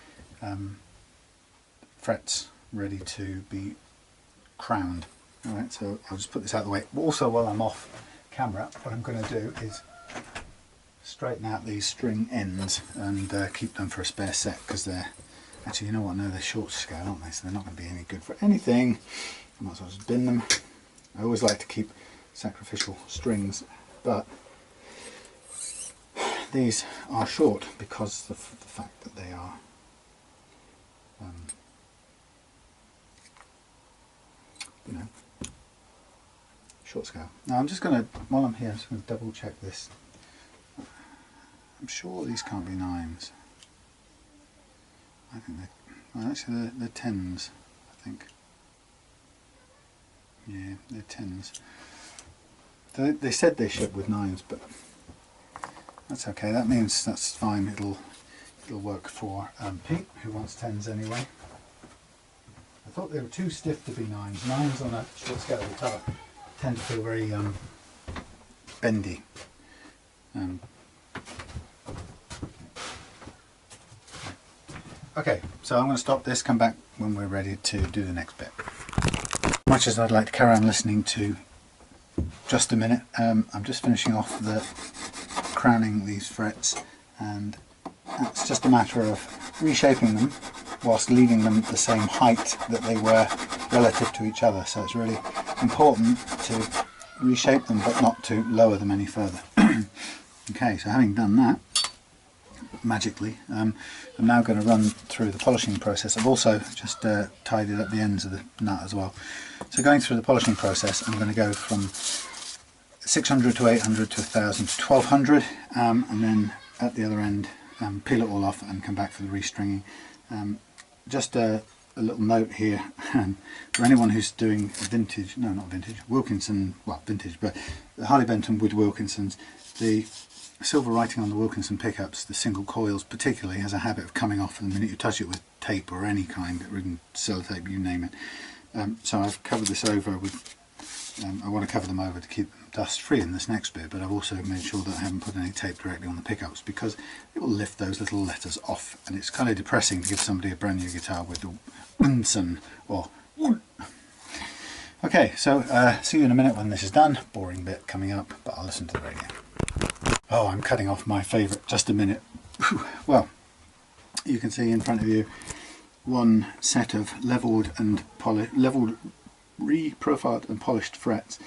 frets ready to be crowned. Alright, so I'll just put this out of the way. Also, while I'm off camera, what I'm going to do is straighten out these string ends and keep them for a spare set, because they're actually, you know what, no, they're short scale, aren't they, so they're not going to be any good for anything. I might as well just bin them. I always like to keep sacrificial strings, but these are short because of the fact that they are you know, short scale. Now I'm just going to, while I'm here, I'm just going to double check this. I'm sure these can't be 9s. I think well, actually they're 10s, I think. Yeah, they're 10s. They said they ship with 9s, but that's okay. That means that's fine. It'll work for Pete, who wants 10s anyway. I thought they were too stiff to be 9s. 9s on a short scale guitar tend to feel very bendy. Okay, so I'm going to stop this, come back when we're ready to do the next bit. Much as I'd like to carry on listening to Just a Minute, I'm just finishing off the crowning these frets, and it's just a matter of reshaping them whilst leaving them the same height that they were relative to each other. So it's really important to reshape them but not to lower them any further. Okay, so having done that, magically, I'm now going to run through the polishing process. I've also just tidied up the ends of the nut as well. So going through the polishing process, I'm going to go from 600 to 800 to 1000 to 1200, and then at the other end peel it all off and come back for the restringing. Just a little note here, for anyone who's doing vintage, no not vintage, Wilkinson, well vintage, but the Harley Benton with Wilkinsons, the silver writing on the Wilkinson pickups, the single coils particularly, has a habit of coming off the minute you touch it with tape or any kind, written sellotape, you name it. So I've covered this over with, I want to cover them over to keep them dust free in this next bit, but I've also made sure that I haven't put any tape directly on the pickups, because it will lift those little letters off, and it's kind of depressing to give somebody a brand new guitar with the Wilkinson or Okay, so see you in a minute when this is done. Boring bit coming up, but I'll listen to the radio. Oh, I'm cutting off my favourite Just a Minute. Well, you can see in front of you one set of levelled, reprofiled and polished frets,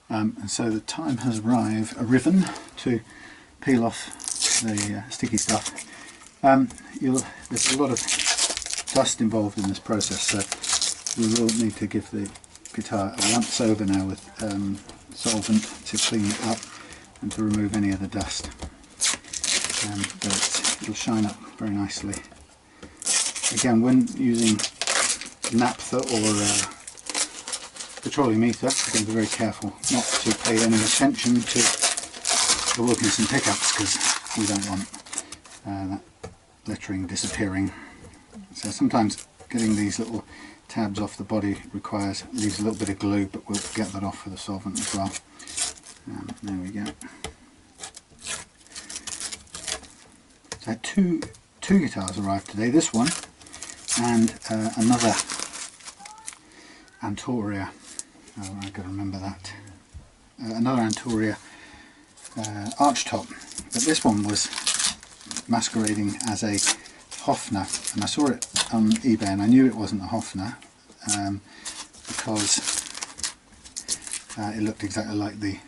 and so the time has arrived to peel off the sticky stuff. There's a lot of dust involved in this process, so we will need to give the guitar a once over now with solvent to clean it up and to remove any of the dust, but it'll shine up very nicely. Again, when using naphtha or petroleum ether, you've got to be very careful not to pay any attention to the Wilkinson pickups, because we don't want that lettering disappearing. So sometimes getting these little tabs off the body leaves a little bit of glue, but we'll get that off with the solvent as well. There we go. So I had two guitars arrived today, this one and another Antoria. Oh, I've got to remember that. Another Antoria archtop, but this one was masquerading as a Hofner, and I saw it on eBay and I knew it wasn't a Hofner because it looked exactly like the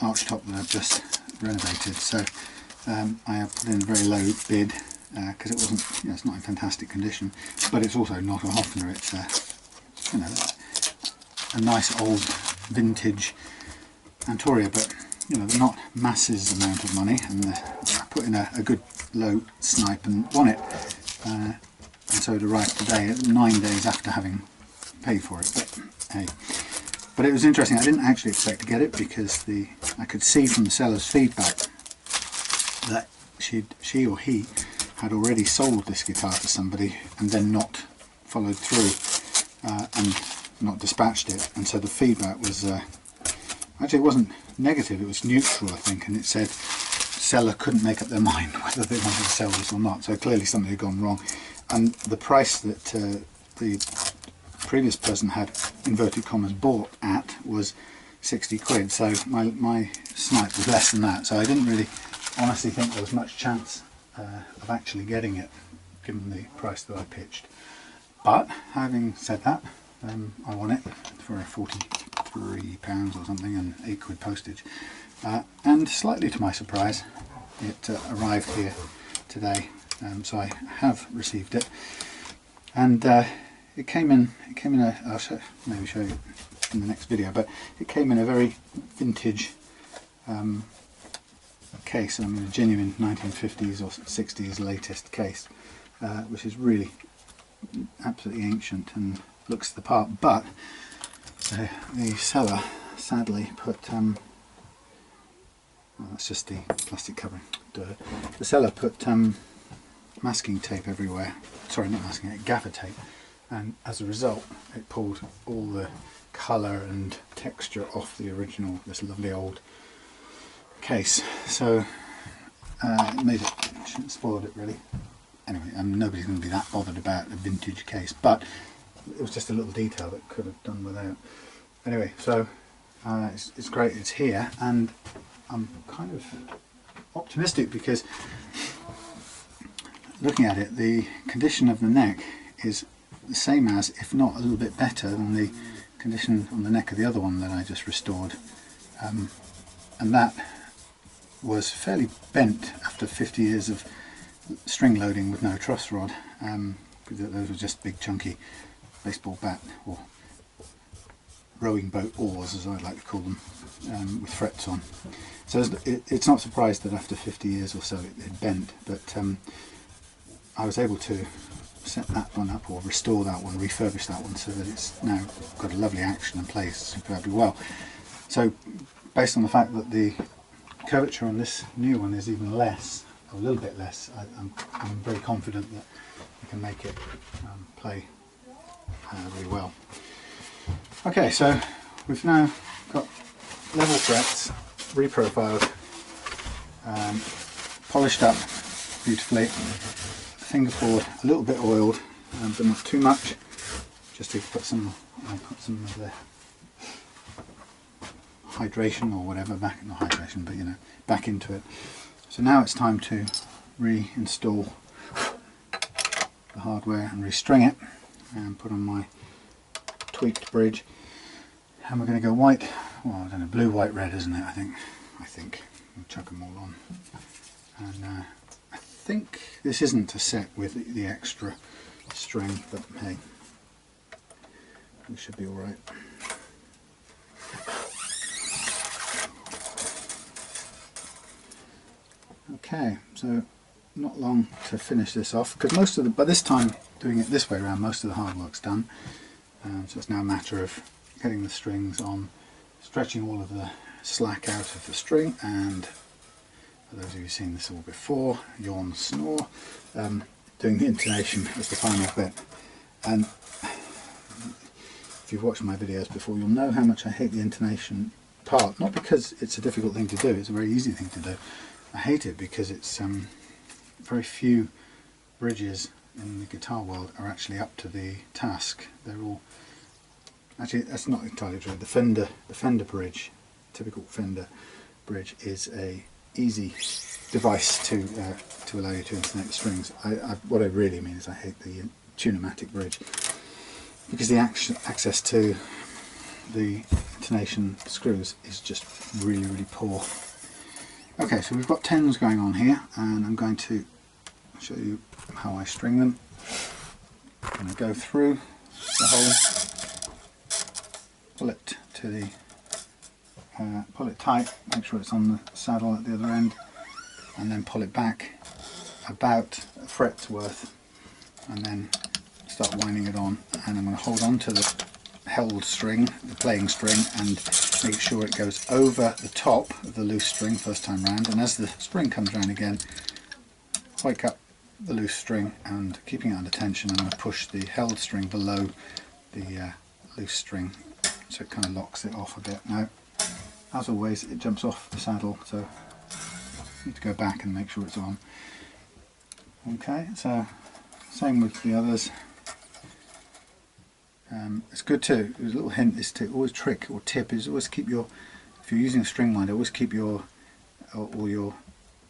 archtop that I've just renovated. So I have put in a very low bid because it wasn't, it's not in fantastic condition, but it's also not a Hofner. It's a nice old vintage Antoria, but they're not masses amount of money, and I put in a good low snipe and won it, and so it arrived today, 9 days after having paid for it. But hey, but it was interesting. I didn't actually expect to get it, because I could see from the seller's feedback that she or he had already sold this guitar to somebody and then not followed through and not dispatched it, and so the feedback was actually, it wasn't negative, it was neutral, I think, and it said seller couldn't make up their mind whether they wanted to sell this or not, so clearly something had gone wrong. And the price that the previous person had, inverted commas, bought at was 60 quid, so my snipe was less than that, so I didn't really honestly think there was much chance of actually getting it given the price that I pitched. But having said that, I won it for £43 or something and 8 quid postage, and slightly to my surprise it arrived here today, so I have received it, and it came in a, I'll maybe show you in the next video, but it came in a very vintage case. I mean, a genuine 1950s or 60s latest case, which is really absolutely ancient and looks the part, but the seller sadly put well, that's just the plastic covering. The seller put masking tape everywhere, sorry, not masking tape, gaffer tape, and as a result it pulled all the colour and texture off the original, this lovely old case, so it made it, spoiled it really. Anyway, nobody's going to be that bothered about a vintage case, but it was just a little detail that could have done without. Anyway, so it's great it's here, and I'm kind of optimistic because looking at it, the condition of the neck is the same as, if not a little bit better than, the condition on the neck of the other one that I just restored, and that was fairly bent after 50 years of string loading with no truss rod, because those were just big chunky baseball bat or rowing boat oars, as I like to call them, with frets on. So it's not surprised that after 50 years or so it bent, but I was able to set that one up, or restore that one, refurbish that one, so that it's now got a lovely action and plays superbly well. So based on the fact that the curvature on this new one is even less, a little bit less, I'm very confident that I can make it play really well. Okay, so we've now got level frets, reprofiled, polished up beautifully, fingerboard a little bit oiled, but not too much, just to put some of the hydration or whatever back, not hydration, but you know, back into it. So now it's time to reinstall the hardware and restring it and put on my tweaked bridge, and we're going to go white, well I don't know, blue, white, red, isn't it? I think we'll chuck them all on, and I think this isn't a set with the extra string, but hey, we should be alright. Okay, so not long to finish this off, because most of the, by this time doing it this way around, most of the hard work's done, so it's now a matter of getting the strings on, stretching all of the slack out of the string, and for those of you who've seen this all before, yawn, snore, doing the intonation as the final bit. And if you've watched my videos before, you'll know how much I hate the intonation part, not because it's a difficult thing to do, it's a very easy thing to do. I hate it because it's very few bridges in the guitar world are actually up to the task. They're all, actually that's not entirely true. The Fender bridge, typical Fender bridge, is a easy device to allow you to intonate the strings. What I really mean is I hate the tune-o-matic bridge, because the access to the intonation screws is just really, really poor. Okay, so we've got 10s going on here, and I'm going to show you how I string them. I'm going to go through the hole, pull it to the, pull it tight, make sure it's on the saddle at the other end, and then pull it back about a fret's worth, and then start winding it on. And I'm going to hold on to the held string, the playing string, and make sure it goes over the top of the loose string first time round, and as the spring comes round again, hike up the loose string, and keeping it under tension, I'm going to push the held string below the loose string, so it kind of locks it off a bit. Now, as always, it jumps off the saddle, so you need to go back and make sure it's on. Okay, so same with the others. It's good too. There's a little hint is to always tip is always keep your, if you're using a string winder, always keep your all your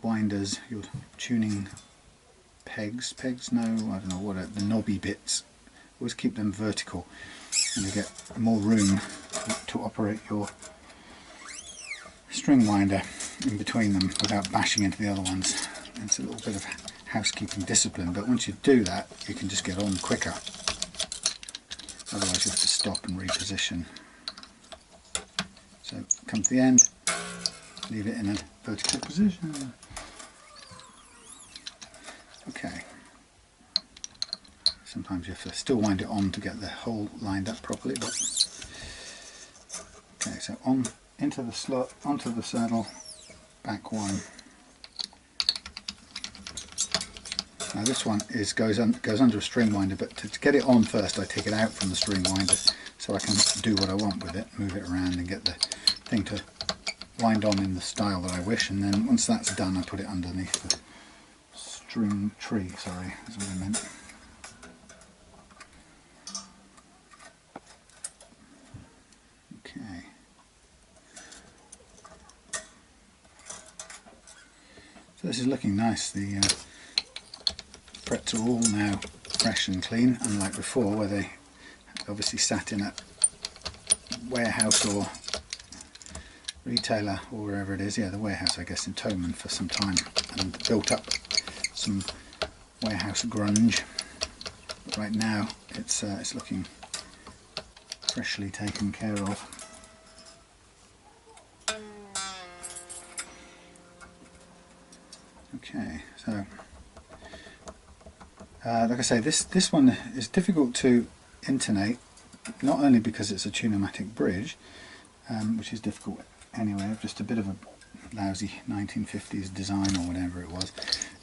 winders, your tuning pegs, no, I don't know what, the knobby bits, always keep them vertical, and you get more room to operate your string winder in between them without bashing into the other ones. It's a little bit of housekeeping discipline, but once you do that you can just get on quicker. Otherwise you have to stop and reposition. So come to the end, leave it in a vertical position. Okay. Sometimes you have to still wind it on to get the hole lined up properly. But okay, so on into the slot, onto the saddle, back one. Now this one goes under a string winder, but to get it on first I take it out from the string winder so I can do what I want with it, move it around and get the thing to wind on in the style that I wish, and then once that's done I put it underneath the string tree, sorry, is what I meant. Okay. So this is looking nice. The frets are all now fresh and clean, unlike before where they obviously sat in a warehouse or retailer or wherever it is, yeah, the warehouse I guess in Thomann for some time, and built up some warehouse grunge. But right now it's looking freshly taken care of. Okay, so like I say, this one is difficult to intonate, not only because it's a tune-o-matic bridge, which is difficult anyway, just a bit of a lousy 1950s design or whatever it was.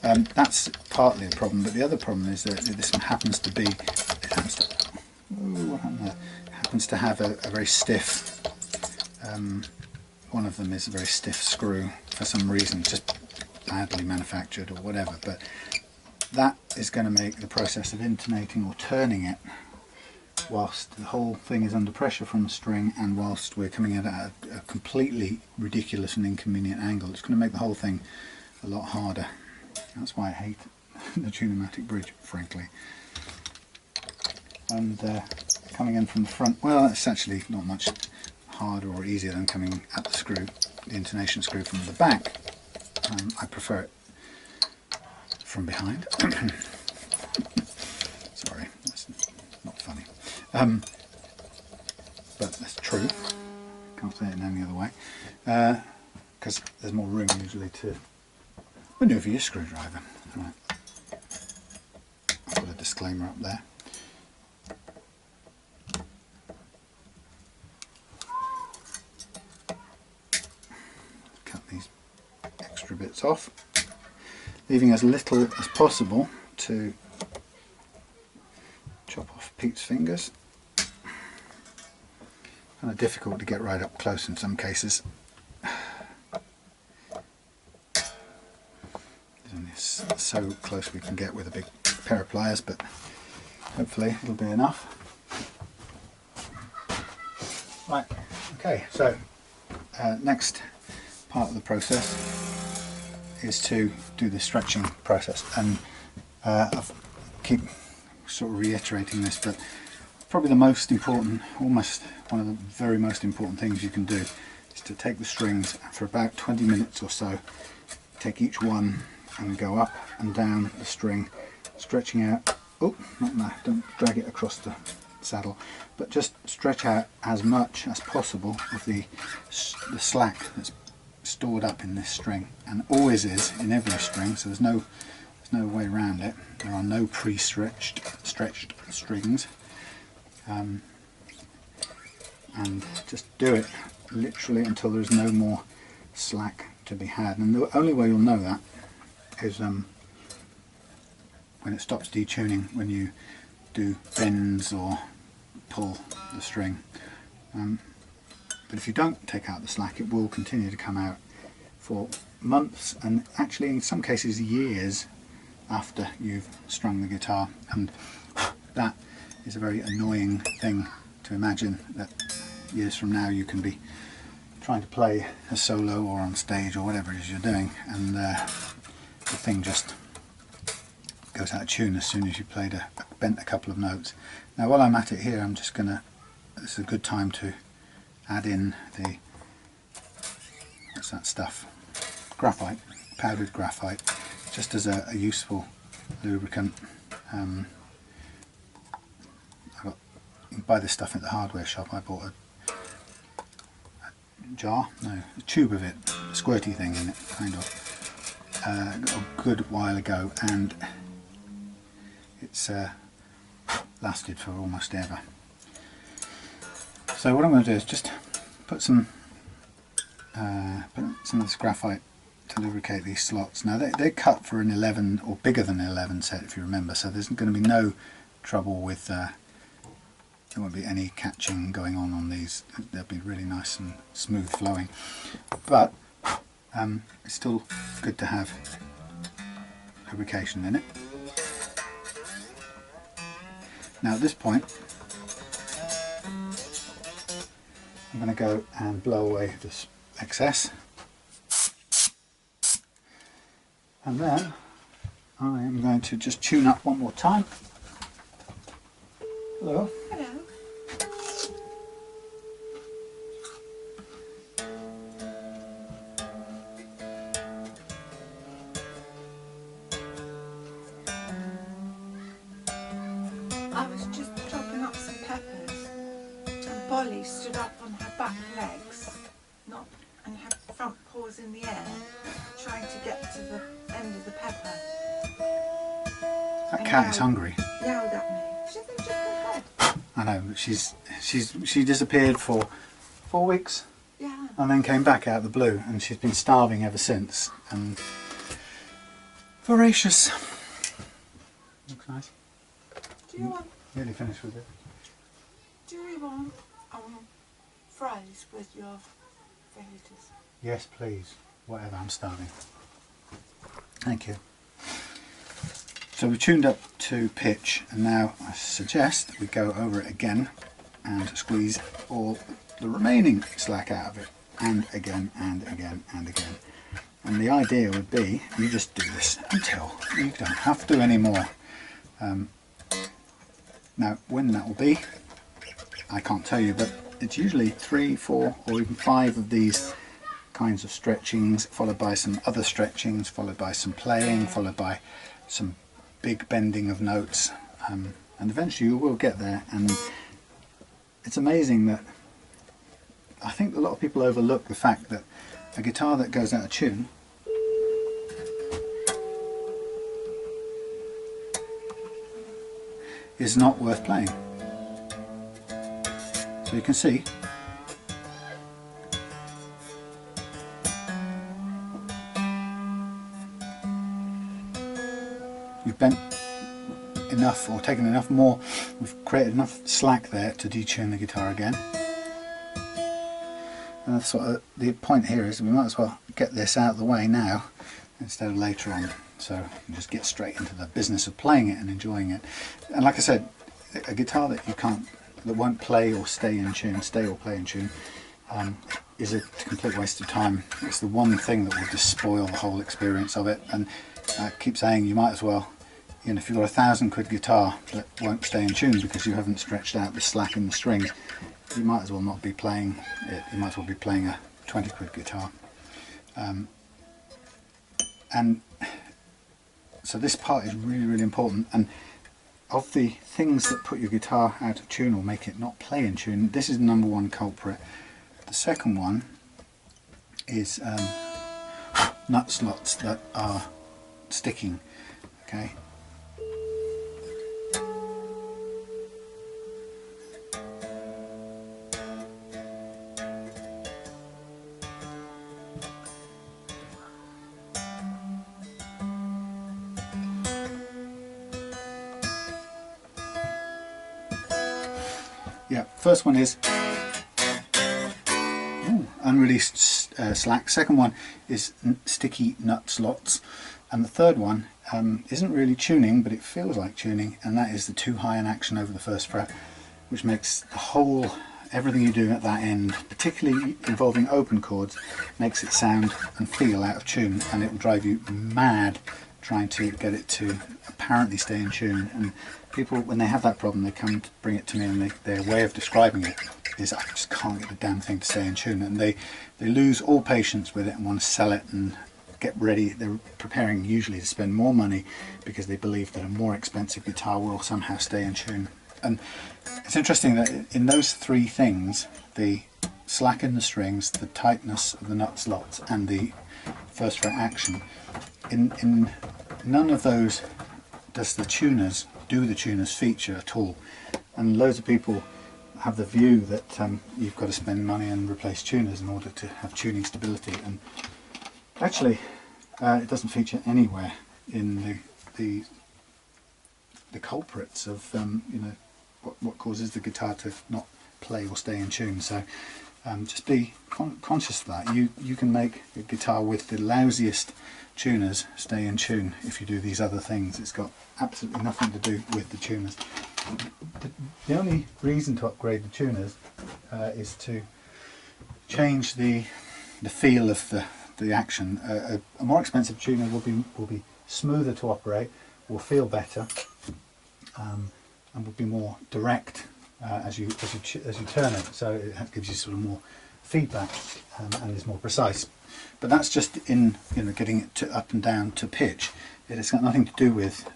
That's partly a problem, but the other problem is that this one happens to be, happens to have a very stiff, one of them is a very stiff screw for some reason, just badly manufactured or whatever, but that is going to make the process of intonating or turning it whilst the whole thing is under pressure from the string and whilst we're coming at a completely ridiculous and inconvenient angle, it's going to make the whole thing a lot harder. That's why I hate the tune-o-matic bridge, frankly. And coming in from the front, well, it's actually not much harder or easier than coming at the screw, the intonation screw from the back. I prefer it from behind. Sorry, that's not funny. But that's true. Can't say it in any other way. Because there's more room usually to manoeuvre your screwdriver. Right. I'll put a disclaimer up there. Cut these extra bits off, leaving as little as possible to chop off Pete's fingers. Kind of difficult to get right up close in some cases. It's so close we can get with a big pair of pliers, but hopefully it'll be enough. Right, okay, so next part of the process is to do the stretching process, and I keep sort of reiterating this, but probably the most important, almost one of the very most important things you can do is to take the strings for about 20 minutes or so, take each one and go up and down the string, stretching out, oh, not that, don't drag it across the saddle, but just stretch out as much as possible of the slack that's stored up in this string, and always is in every string, so there's no way around it. There are no stretched strings, and just do it literally until there's no more slack to be had. And the only way you'll know that is when it stops detuning, when you do bends or pull the string. But if you don't take out the slack, it will continue to come out for months, and actually in some cases years after you've strung the guitar, and that is a very annoying thing to imagine, that years from now you can be trying to play a solo or on stage or whatever it is you're doing, and the thing just goes out of tune as soon as you bent a couple of notes. Now while I'm at it here, I'm just gonna, this is a good time to add in the, what's that stuff, graphite, powdered graphite, just as a useful lubricant. You can buy this stuff at the hardware shop. I bought a tube of it, a squirty thing in it, kind of, a good while ago, and it's lasted for almost ever. So what I'm going to do is just put some of this graphite to lubricate these slots. Now they're cut for an 11 or bigger than an 11 set, if you remember, so there's going to be no trouble with there won't be any catching going on these. They'll be really nice and smooth flowing, but it's still good to have lubrication in it. Now at this point I'm going to go and blow away this excess, and then I am going to just tune up one more time. Hello. Hello. I was just chopping up some peppers, and Polly stood up on her back legs, and had front paws in the air, trying to get to the end of the pepper. That cat is hungry. Yelled at me. She thinks she's dead. I know, but she disappeared for 4 weeks, Yeah. and then came back out of the blue, and she's been starving ever since, and voracious. Looks nice. Do you want? Nearly finished with it. Do you want fries with your fajitas? Yes, please. Whatever, I'm starving. Thank you. So we've tuned up to pitch, and now I suggest we go over it again and squeeze all the remaining slack out of it, and again and again and again. And the idea would be you just do this until you don't have to do any more. Now when that will be, I can't tell you, but it's usually 3, 4 or even 5 of these kinds of stretchings, followed by some other stretchings, followed by some playing, followed by some big bending of notes, and eventually you will get there. And it's amazing that I think a lot of people overlook the fact that a guitar that goes out of tune is not worth playing. So you can see we've bent enough, or taken enough more, we've created enough slack there to detune the guitar again. And that's what the point here is. We might as well get this out of the way now instead of later on, so you can just get straight into the business of playing it and enjoying it. And like I said, a guitar that won't play or stay or play in tune is a complete waste of time. It's the one thing that will just spoil the whole experience of it. And I keep saying, you might as well, you know, if you've got a £1,000 guitar that won't stay in tune because you haven't stretched out the slack in the strings, you might as well not be playing it. You might as well be playing a £20 guitar. And so this part is really, really important. And of the things that put your guitar out of tune or make it not play in tune, this is the #1 culprit. The second one is nut slots that are sticking. Okay. Yeah, first one is unreleased slack. Second one is sticky nut slots, and the third one isn't really tuning, but it feels like tuning, and that is the too high an action over the first fret, which makes the whole, everything you do at that end, particularly involving open chords, makes it sound and feel out of tune, and it will drive you mad trying to get it to apparently stay in tune. And people, when they have that problem, they come to bring it to me, and their way of describing it is, I just can't get the damn thing to stay in tune, and they lose all patience with it and want to sell it and get ready. They're preparing usually to spend more money because they believe that a more expensive guitar will somehow stay in tune. And it's interesting that in those three things, the slack in the strings, the tightness of the nut slots, and the first fret action, in none of those does the tuners feature at all. And loads of people have the view that you've got to spend money and replace tuners in order to have tuning stability, and actually it doesn't feature anywhere in the culprits of you know, what causes the guitar to not play or stay in tune. So just be conscious of that. You can make a guitar with the lousiest tuners stay in tune if you do these other things. It's got absolutely nothing to do with the tuners. The only reason to upgrade the tuners is to change the feel of the action. A more expensive tuner will be smoother to operate, will feel better, and will be more direct as you turn it. So it gives you sort of more feedback and is more precise. But that's just in, you know, getting it up and down to pitch. It has got nothing to do with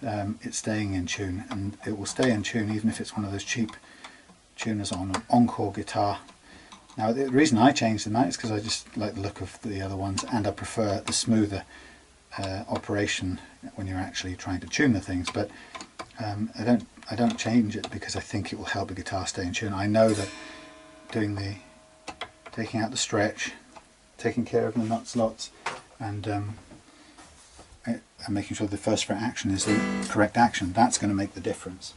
it staying in tune, and it will stay in tune even if it's one of those cheap tuners on an Encore guitar. Now the reason I changed them out is because I just like the look of the other ones, and I prefer the smoother operation when you're actually trying to tune the things. But I don't change it because I think it will help a guitar stay in tune. I know that taking out the stretch, taking care of the nut slots, and making sure the first fret action is the correct action, that's going to make the difference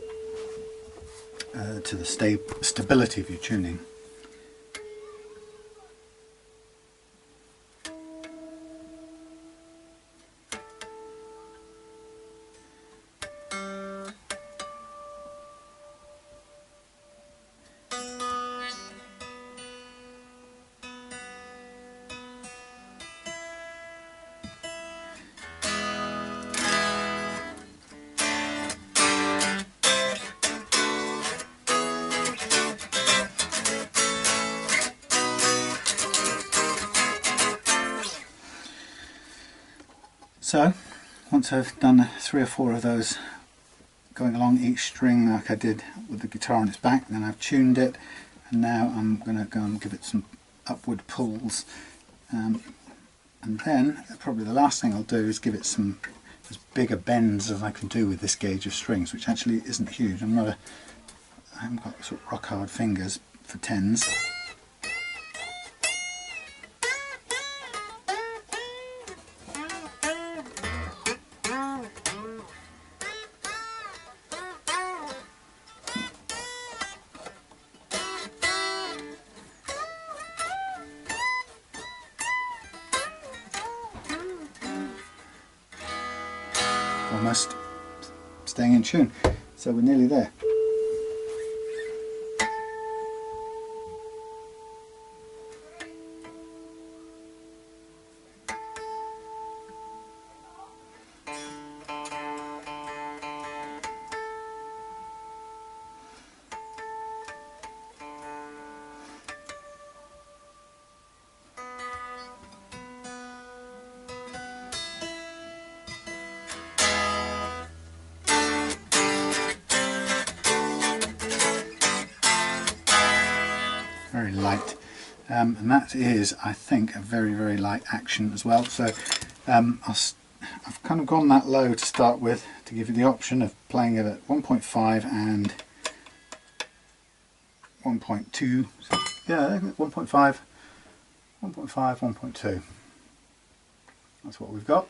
to the stability of your tuning. So once I've done 3 or 4 of those going along each string like I did with the guitar on its back, then I've tuned it, and now I'm going to go and give it some upward pulls, and then probably the last thing I'll do is give it some as big a bends as I can do with this gauge of strings, which actually isn't huge. I haven't got sort of rock hard fingers for 10s. Almost staying in tune, so we're nearly there. Very light, and that is, I think, a very, very light action as well. So I've kind of gone that low to start with to give you the option of playing it at 1.5 and 1.2. Yeah, 1.5, 1.2. That's what we've got.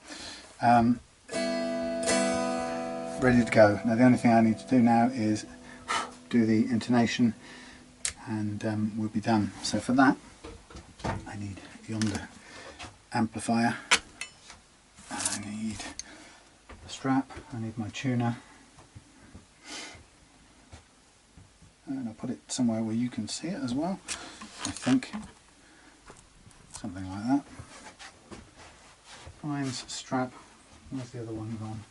Ready to go. Now the only thing I need to do now is do the intonation, and we'll be done. So for that I need yonder amplifier, I need the strap, I need my tuner, and I'll put it somewhere where you can see it as well, I think, something like that. Fines, strap, where's the other one gone?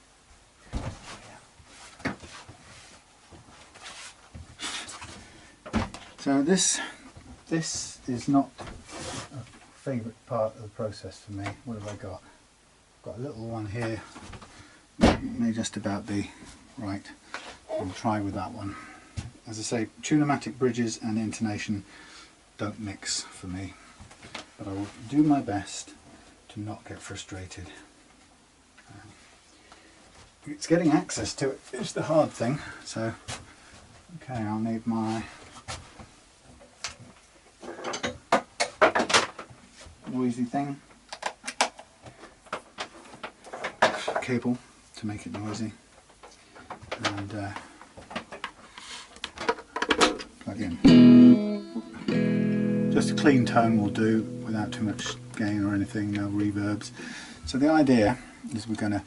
So this is not a favourite part of the process for me. What have I got? I've got a little one here, may just about be right. I'll try with that one. As I say, tune-o-matic bridges and intonation don't mix for me, but I will do my best to not get frustrated. It's getting access to it is the hard thing. So, okay, I'll need my noisy thing, cable to make it noisy, and plug in. Just a clean tone will do without too much gain or anything, no reverbs. So the idea is we're going to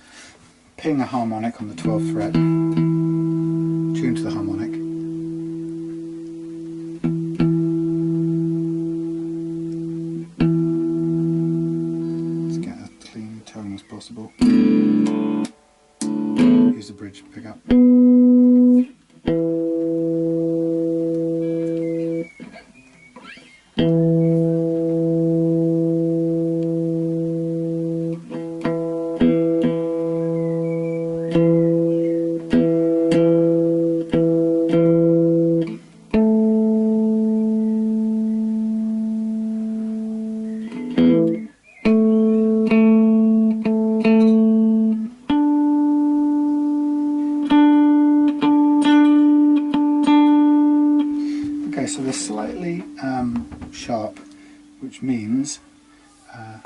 ping a harmonic on the 12th fret, tune to the harmonic, possible. Use the bridge pickup. Okay, so they're slightly sharp, which means I'll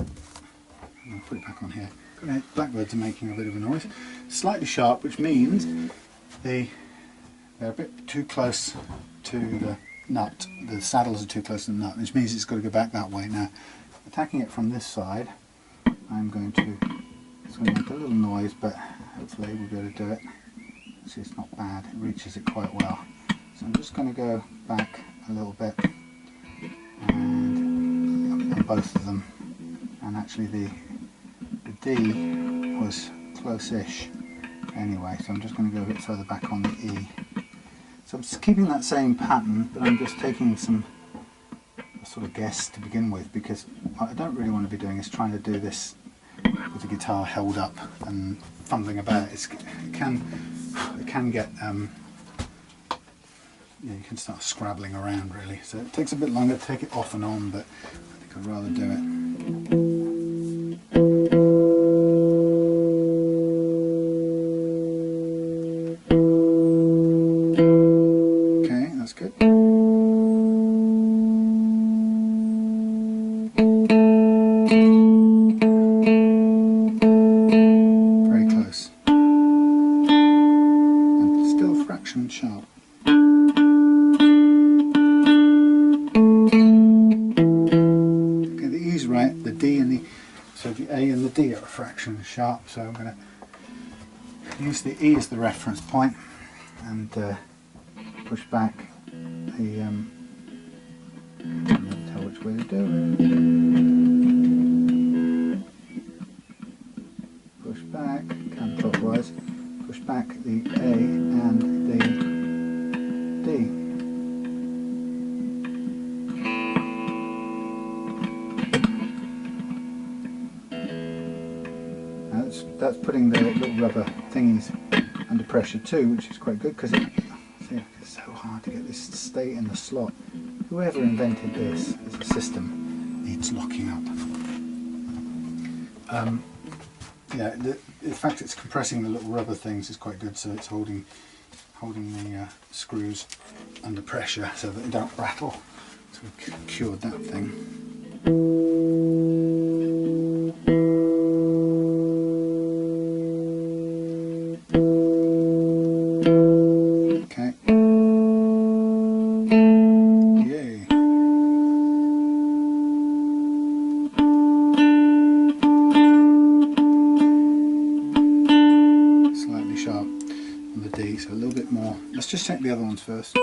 put it back on here. Blackbirds are making a bit of a noise. Slightly sharp, which means they're a bit too close to the nut. The saddles are too close to the nut, which means it's got to go back that way. Now, attacking it from this side, I'm going to. It's going to make a little noise, but hopefully we'll be able to do it. See, it's not bad. It reaches it quite well. So I'm just going to go back a little bit and on both of them, and actually the D was close-ish anyway, so I'm just going to go a bit further back on the E. So I'm just keeping that same pattern, but I'm just taking some sort of guess to begin with, because what I don't really want to be doing is trying to do this with the guitar held up and fumbling about. It can get you can start scrabbling around really, so it takes a bit longer to take it off and on, but I think I'd rather do it. Okay, that's good. Very close. And still fraction sharp. So the A and the D are a fraction sharp, so I'm going to use the E as the reference point and push back the I can't tell which way to do it. Push back counterclockwise, push back the A and the D. That's putting the little rubber thingies under pressure too, which is quite good, because it's so hard to get this to stay in the slot. Whoever invented this as a system needs locking up. Yeah, the fact it's compressing the little rubber things is quite good, so it's holding the screws under pressure so that they don't rattle. So we've cured that thing. the other ones first.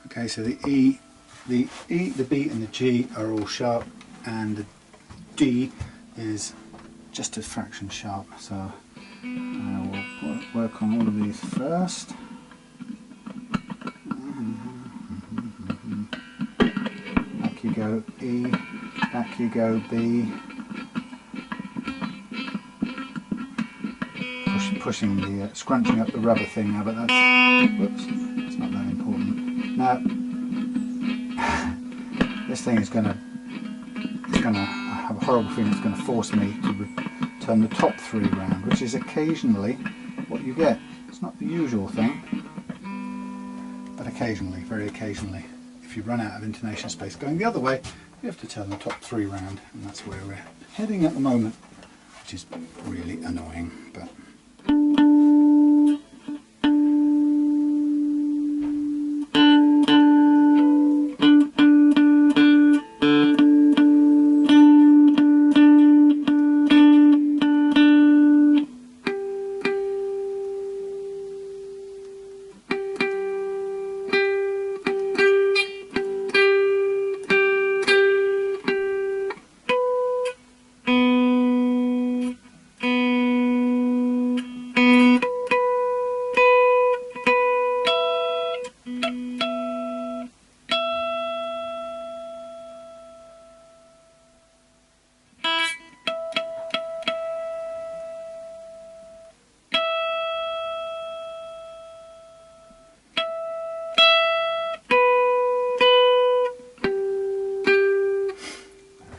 Okay, so the E, the B and the G are all sharp, and the D is just a fraction sharp. So we'll work on all of these first. Back you go E, back you go B. Pushing the, scrunching up the rubber thing now, but that's, whoops, it's not that important. Now, this thing is going to, I have a horrible feeling it's going to force me to turn the top 3 round, which is occasionally what you get. It's not the usual thing, but occasionally, very occasionally, if you run out of intonation space going the other way, you have to turn the top 3 round, and that's where we're heading at the moment, which is really annoying. But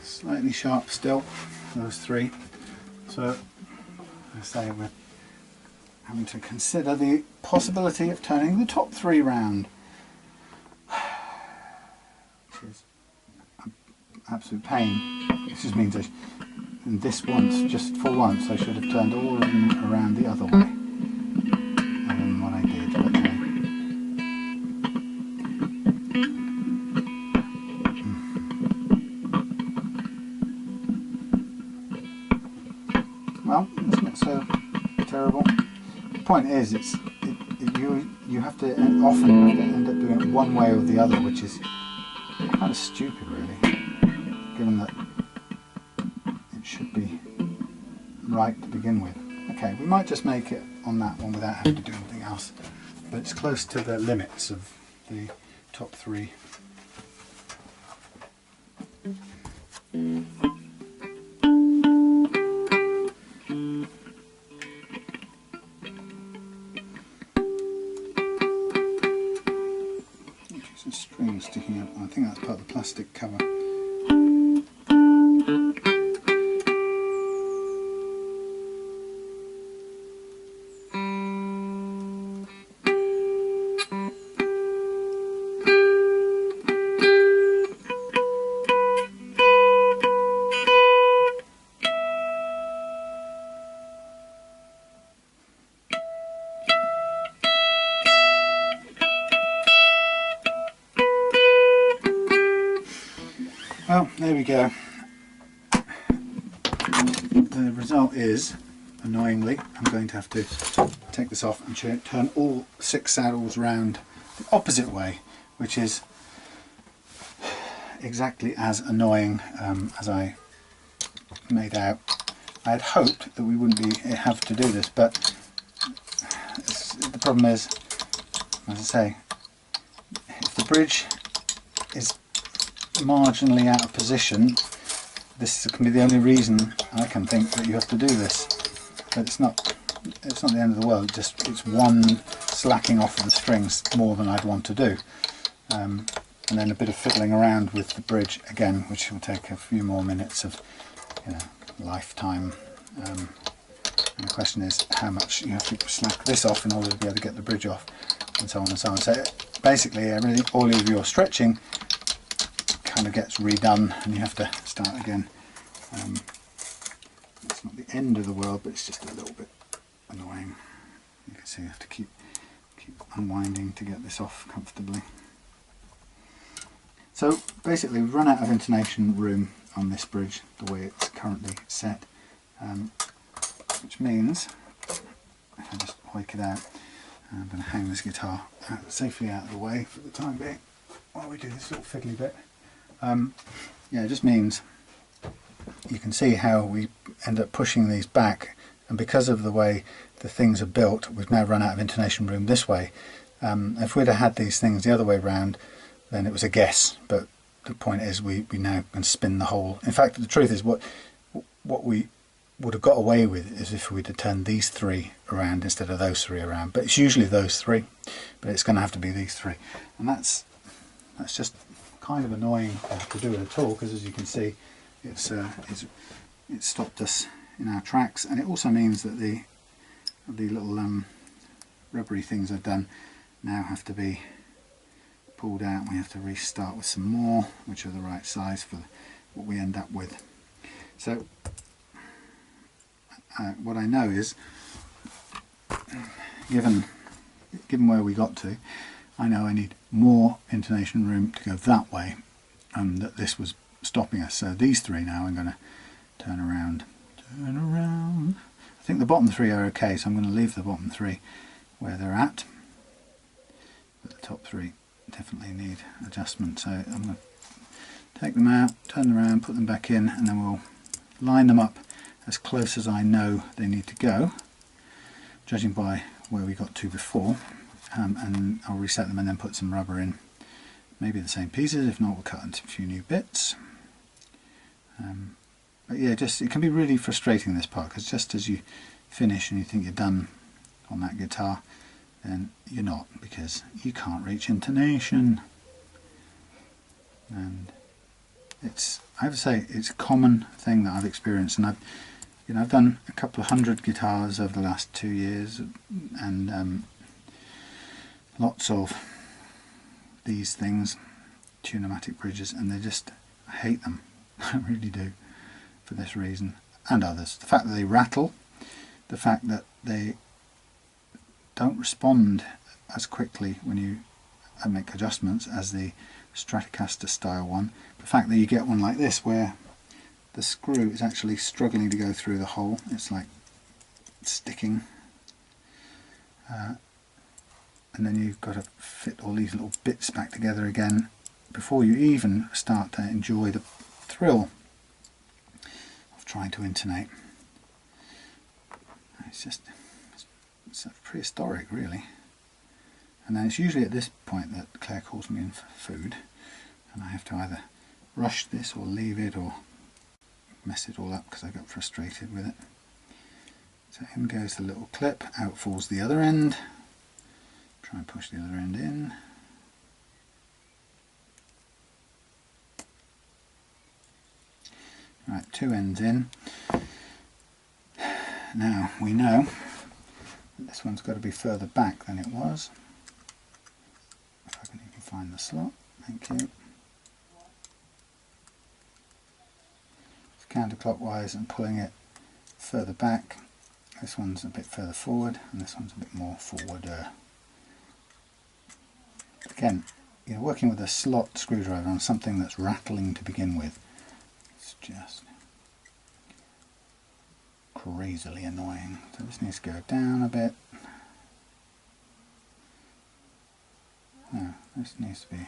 slightly sharp still, those 3. So I say we're having to consider the possibility of turning the top 3 round, which is an absolute pain. This just means in this once, just for once, I should have turned all of them around the other way than what I did. But well, it's not so terrible. The point is, you have to often end up doing it one way or the other, which is kind of stupid, really, given that it should be right to begin with. Okay, we might just make it on that one without having to do anything else, but it's close to the limits of the top 3. Some strings sticking out. I think that's part of the plastic cover. Well, there we go. The result is, annoyingly, I'm going to have to take this off and turn all 6 saddles round the opposite way, which is exactly as annoying as I made out. I had hoped that we wouldn't have to do this, but the problem is, as I say, if the bridge is marginally out of position, this can be the only reason I can think that you have to do this. But it's not the end of the world. It's one slacking off of the strings more than I'd want to do, and then a bit of fiddling around with the bridge again, which will take a few more minutes of lifetime. And the question is how much you have to slack this off in order to be able to get the bridge off, and so on and so on. So basically, all of your stretching kind of gets redone, and you have to start again. It's not the end of the world, but it's just a little bit annoying. You can see you have to keep unwinding to get this off comfortably. So basically we've run out of intonation room on this bridge the way it's currently set, which means, if I just hoik it out, I'm going to hang this guitar safely out of the way for the time being while we do this little fiddly bit. Yeah, it just means you can see how we end up pushing these back, and because of the way the things are built, we've now run out of intonation room this way. If we'd have had these things the other way round, then it was a guess, but the point is we now can spin the whole. In fact, the truth is what we would have got away with is if we'd have turned these three around instead of those three around, but it's usually those three, but it's going to have to be these three, and that's just kind of annoying to do it at all, because as you can see it's stopped us in our tracks, and it also means that the little rubbery things I've done now have to be pulled out, and we have to restart with some more which are the right size for what we end up with. So what I know is, given where we got to, I know I need more intonation room to go that way, and that this was stopping us. So these three now I'm going to turn around. I think the bottom three are okay, so I'm going to leave the bottom three where they're at, but the top three definitely need adjustment. So I'm going to take them out, turn them around, put them back in, and then we'll line them up as close as I know they need to go, judging by where we got to before, and I'll reset them and then put some rubber in, maybe the same pieces, if not we'll cut into a few new bits. But yeah, it can be really frustrating, this part, because just as you finish and you think you're done on that guitar, then you're not, because you can't reach intonation. And I have to say, it's a common thing that I've experienced, and I've done a couple of 100 guitars over the last 2 years, and lots of these things, tune-o-matic bridges, and I hate them. I really do, for this reason and others. The fact that they rattle, the fact that they don't respond as quickly when you make adjustments as the Stratocaster style one, the fact that you get one like this where the screw is actually struggling to go through the hole, it's like sticking, and then you've got to fit all these little bits back together again before you even start to enjoy the thrill of trying to intonate. It's prehistoric, really. And then it's usually at this point that Claire calls me in for food, and I have to either rush this or leave it or mess it all up because I got frustrated with it. So in goes the little clip, out falls the other end. Try and push the other end in. Right, 2 ends in. Now we know that this one's got to be further back than it was. If I can even find the slot, thank you. It's counterclockwise and pulling it further back. This one's a bit further forward, and this one's a bit more forwarder. Again, working with a slot screwdriver on something that's rattling to begin with, it's just crazily annoying. So this needs to go down a bit. No, this needs to be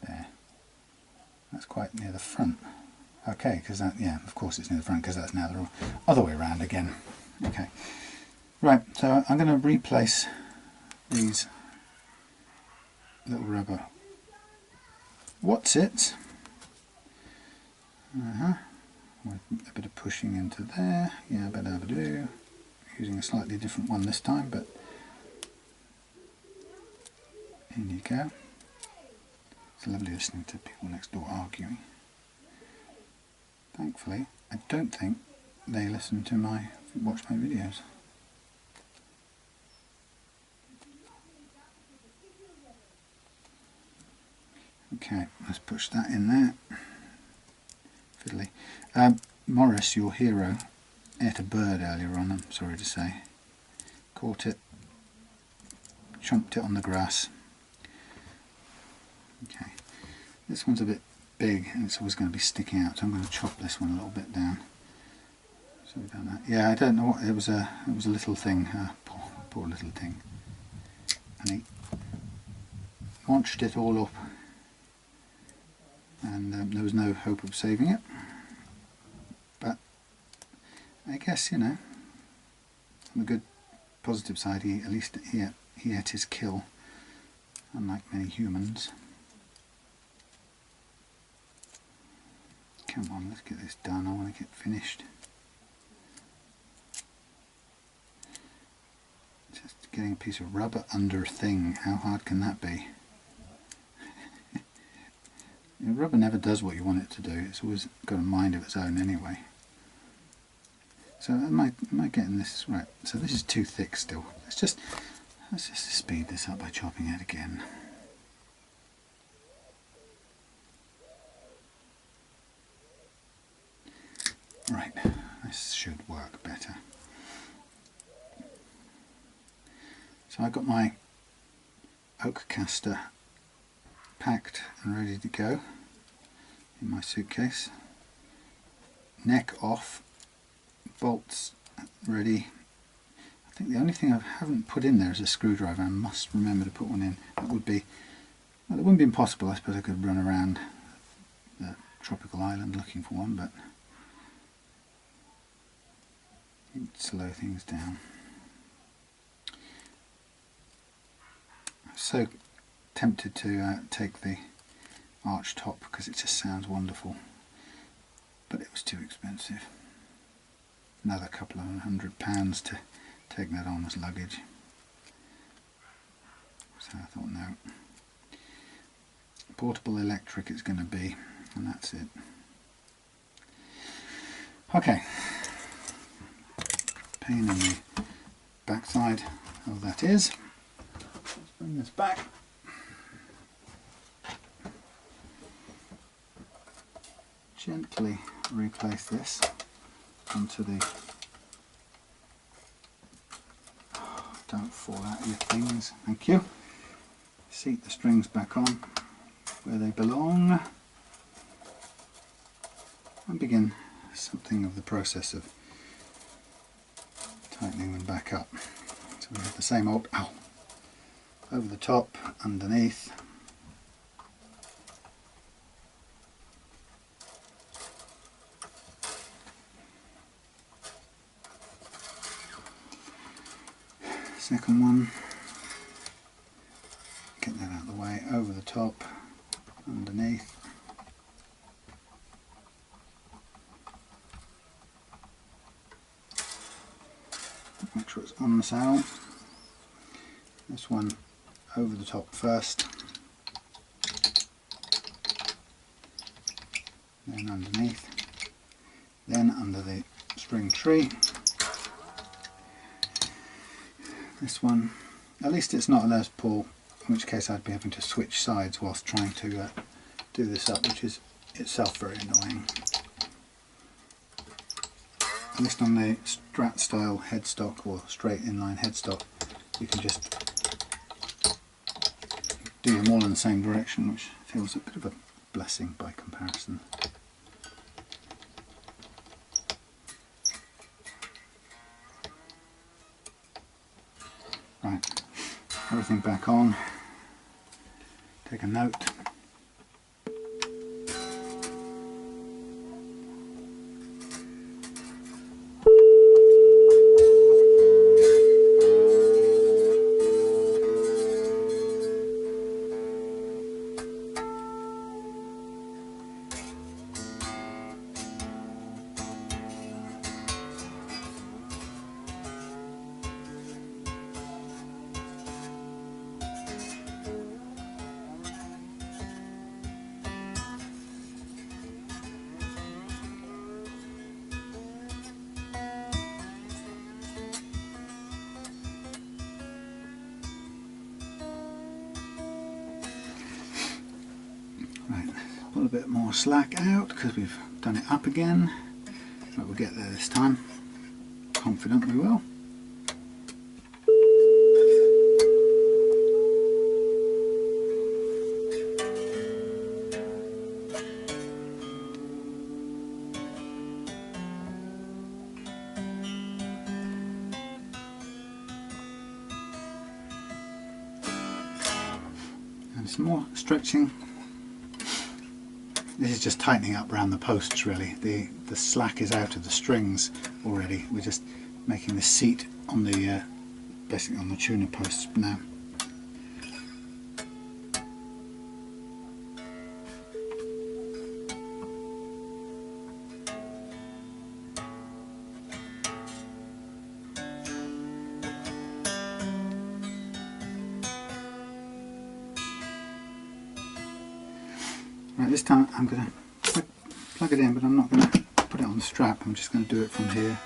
there. That's quite near the front. Okay, because that, yeah, of course it's near the front, because that's now the other way around again. Okay, right, so I'm going to replace these little rubber what's-its. With a bit of pushing into there. Yeah, better have a do. Using a slightly different one this time, but in you go. It's lovely listening to people next door arguing. Thankfully, I don't think they watch my videos. Okay, let's push that in there. Fiddly. Morris, your hero, ate a bird earlier on, I'm sorry to say. Caught it, chumped it on the grass. Okay, This one's a bit big and it's always going to be sticking out, so I'm going to chop this one a little bit down. So we've done that. Yeah, I don't know what it was. A little thing. Poor little thing. And he launched it all up, and there was no hope of saving it. But I guess, you know, on the good positive side, at least he ate his kill, unlike many humans. Come on, let's get this done. I want to get finished. Just getting a piece of rubber under a thing, how hard can that be? You know, rubber never does what you want it to do. It's always got a mind of its own anyway. So am I getting this right? So this is too thick still. Let's just speed this up by chopping it again. Right, this should work better. So I got my oak caster packed and ready to go in my suitcase. Neck off, bolts ready. I think the only thing I haven't put in there is a screwdriver. I must remember to put one in. That would be, well, it wouldn't be impossible. I suppose I could run around the tropical island looking for one, but it'd slow things down. I'm so tempted to take the arch top because it just sounds wonderful, but it was too expensive. Another couple of £100 to take that on as luggage. So I thought, no. Portable electric it's going to be, and that's it. Okay. Pain in the backside of that is. Let's bring this back. Gently replace this onto the, don't fall out of your things, thank you. Seat the strings back on where they belong and begin something of the process of tightening them back up. So we have the same old, over the top, underneath. Second one, get that out of the way, over the top, underneath. Make sure it's on the saddle. This one over the top first, then underneath, then under the string tree. This one, at least it's not a Les Paul, in which case I'd be having to switch sides whilst trying to do this up, which is itself very annoying. At least on the Strat style headstock or straight inline headstock, you can just do them all in the same direction, which feels a bit of a blessing by comparison. Right, everything back on. Take a note. Right, pull a bit more slack out because we've done it up again, but we'll get there this time. Confident we will. And some more stretching. This is just tightening up around the posts really. The slack is out of the strings already. We're just making the seat on the basically on the tuner posts now. Right, this time I'm going to plug it in, but I'm not going to put it on the strap. I'm just going to do it from here.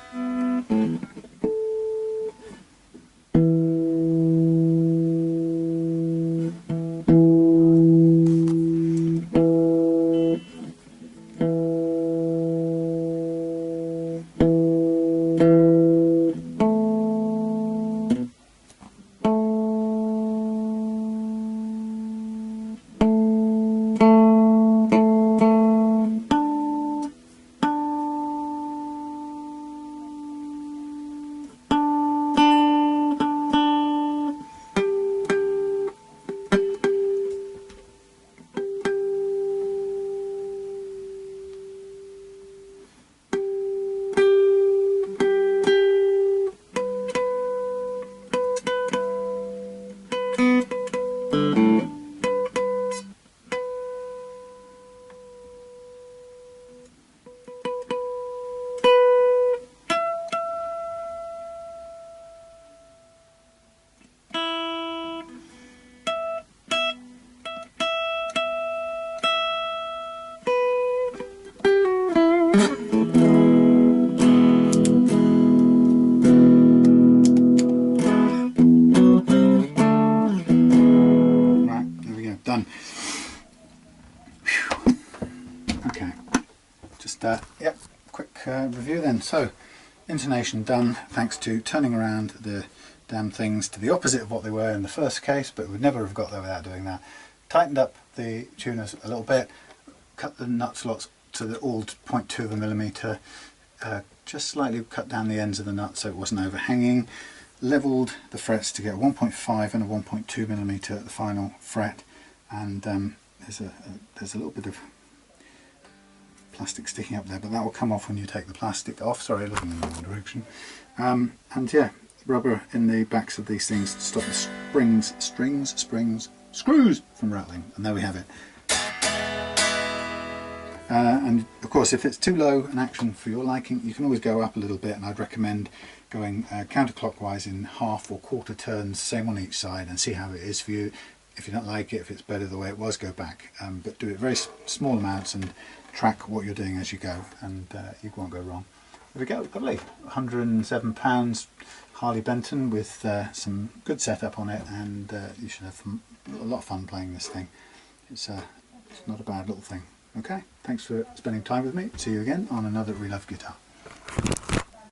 Yep, quick review then. So, intonation done thanks to turning around the damn things to the opposite of what they were in the first case, but we'd never have got there without doing that. Tightened up the tuners a little bit, cut the nut slots to the all 0.2 of a millimetre, just slightly cut down the ends of the nut so it wasn't overhanging, levelled the frets to get 1.5 and a 1.2 millimetre at the final fret, and there's a little bit of plastic sticking up there, but that will come off when you take the plastic off. Sorry, looking in the wrong direction. And yeah, rubber in the backs of these things to stop the screws from rattling, and there we have it. And of course, if it's too low an action for your liking, you can always go up a little bit, and I'd recommend going counterclockwise in half or quarter turns, same on each side, and see how it is for you. If you don't like it, if it's better the way it was, go back, but do it very small amounts and track what you're doing as you go, and you won't go wrong. There we go, lovely. £107 Harley Benton with some good setup on it, and you should have a lot of fun playing this thing. It's not a bad little thing. Okay, thanks for spending time with me. See you again on another Reloved Guitar.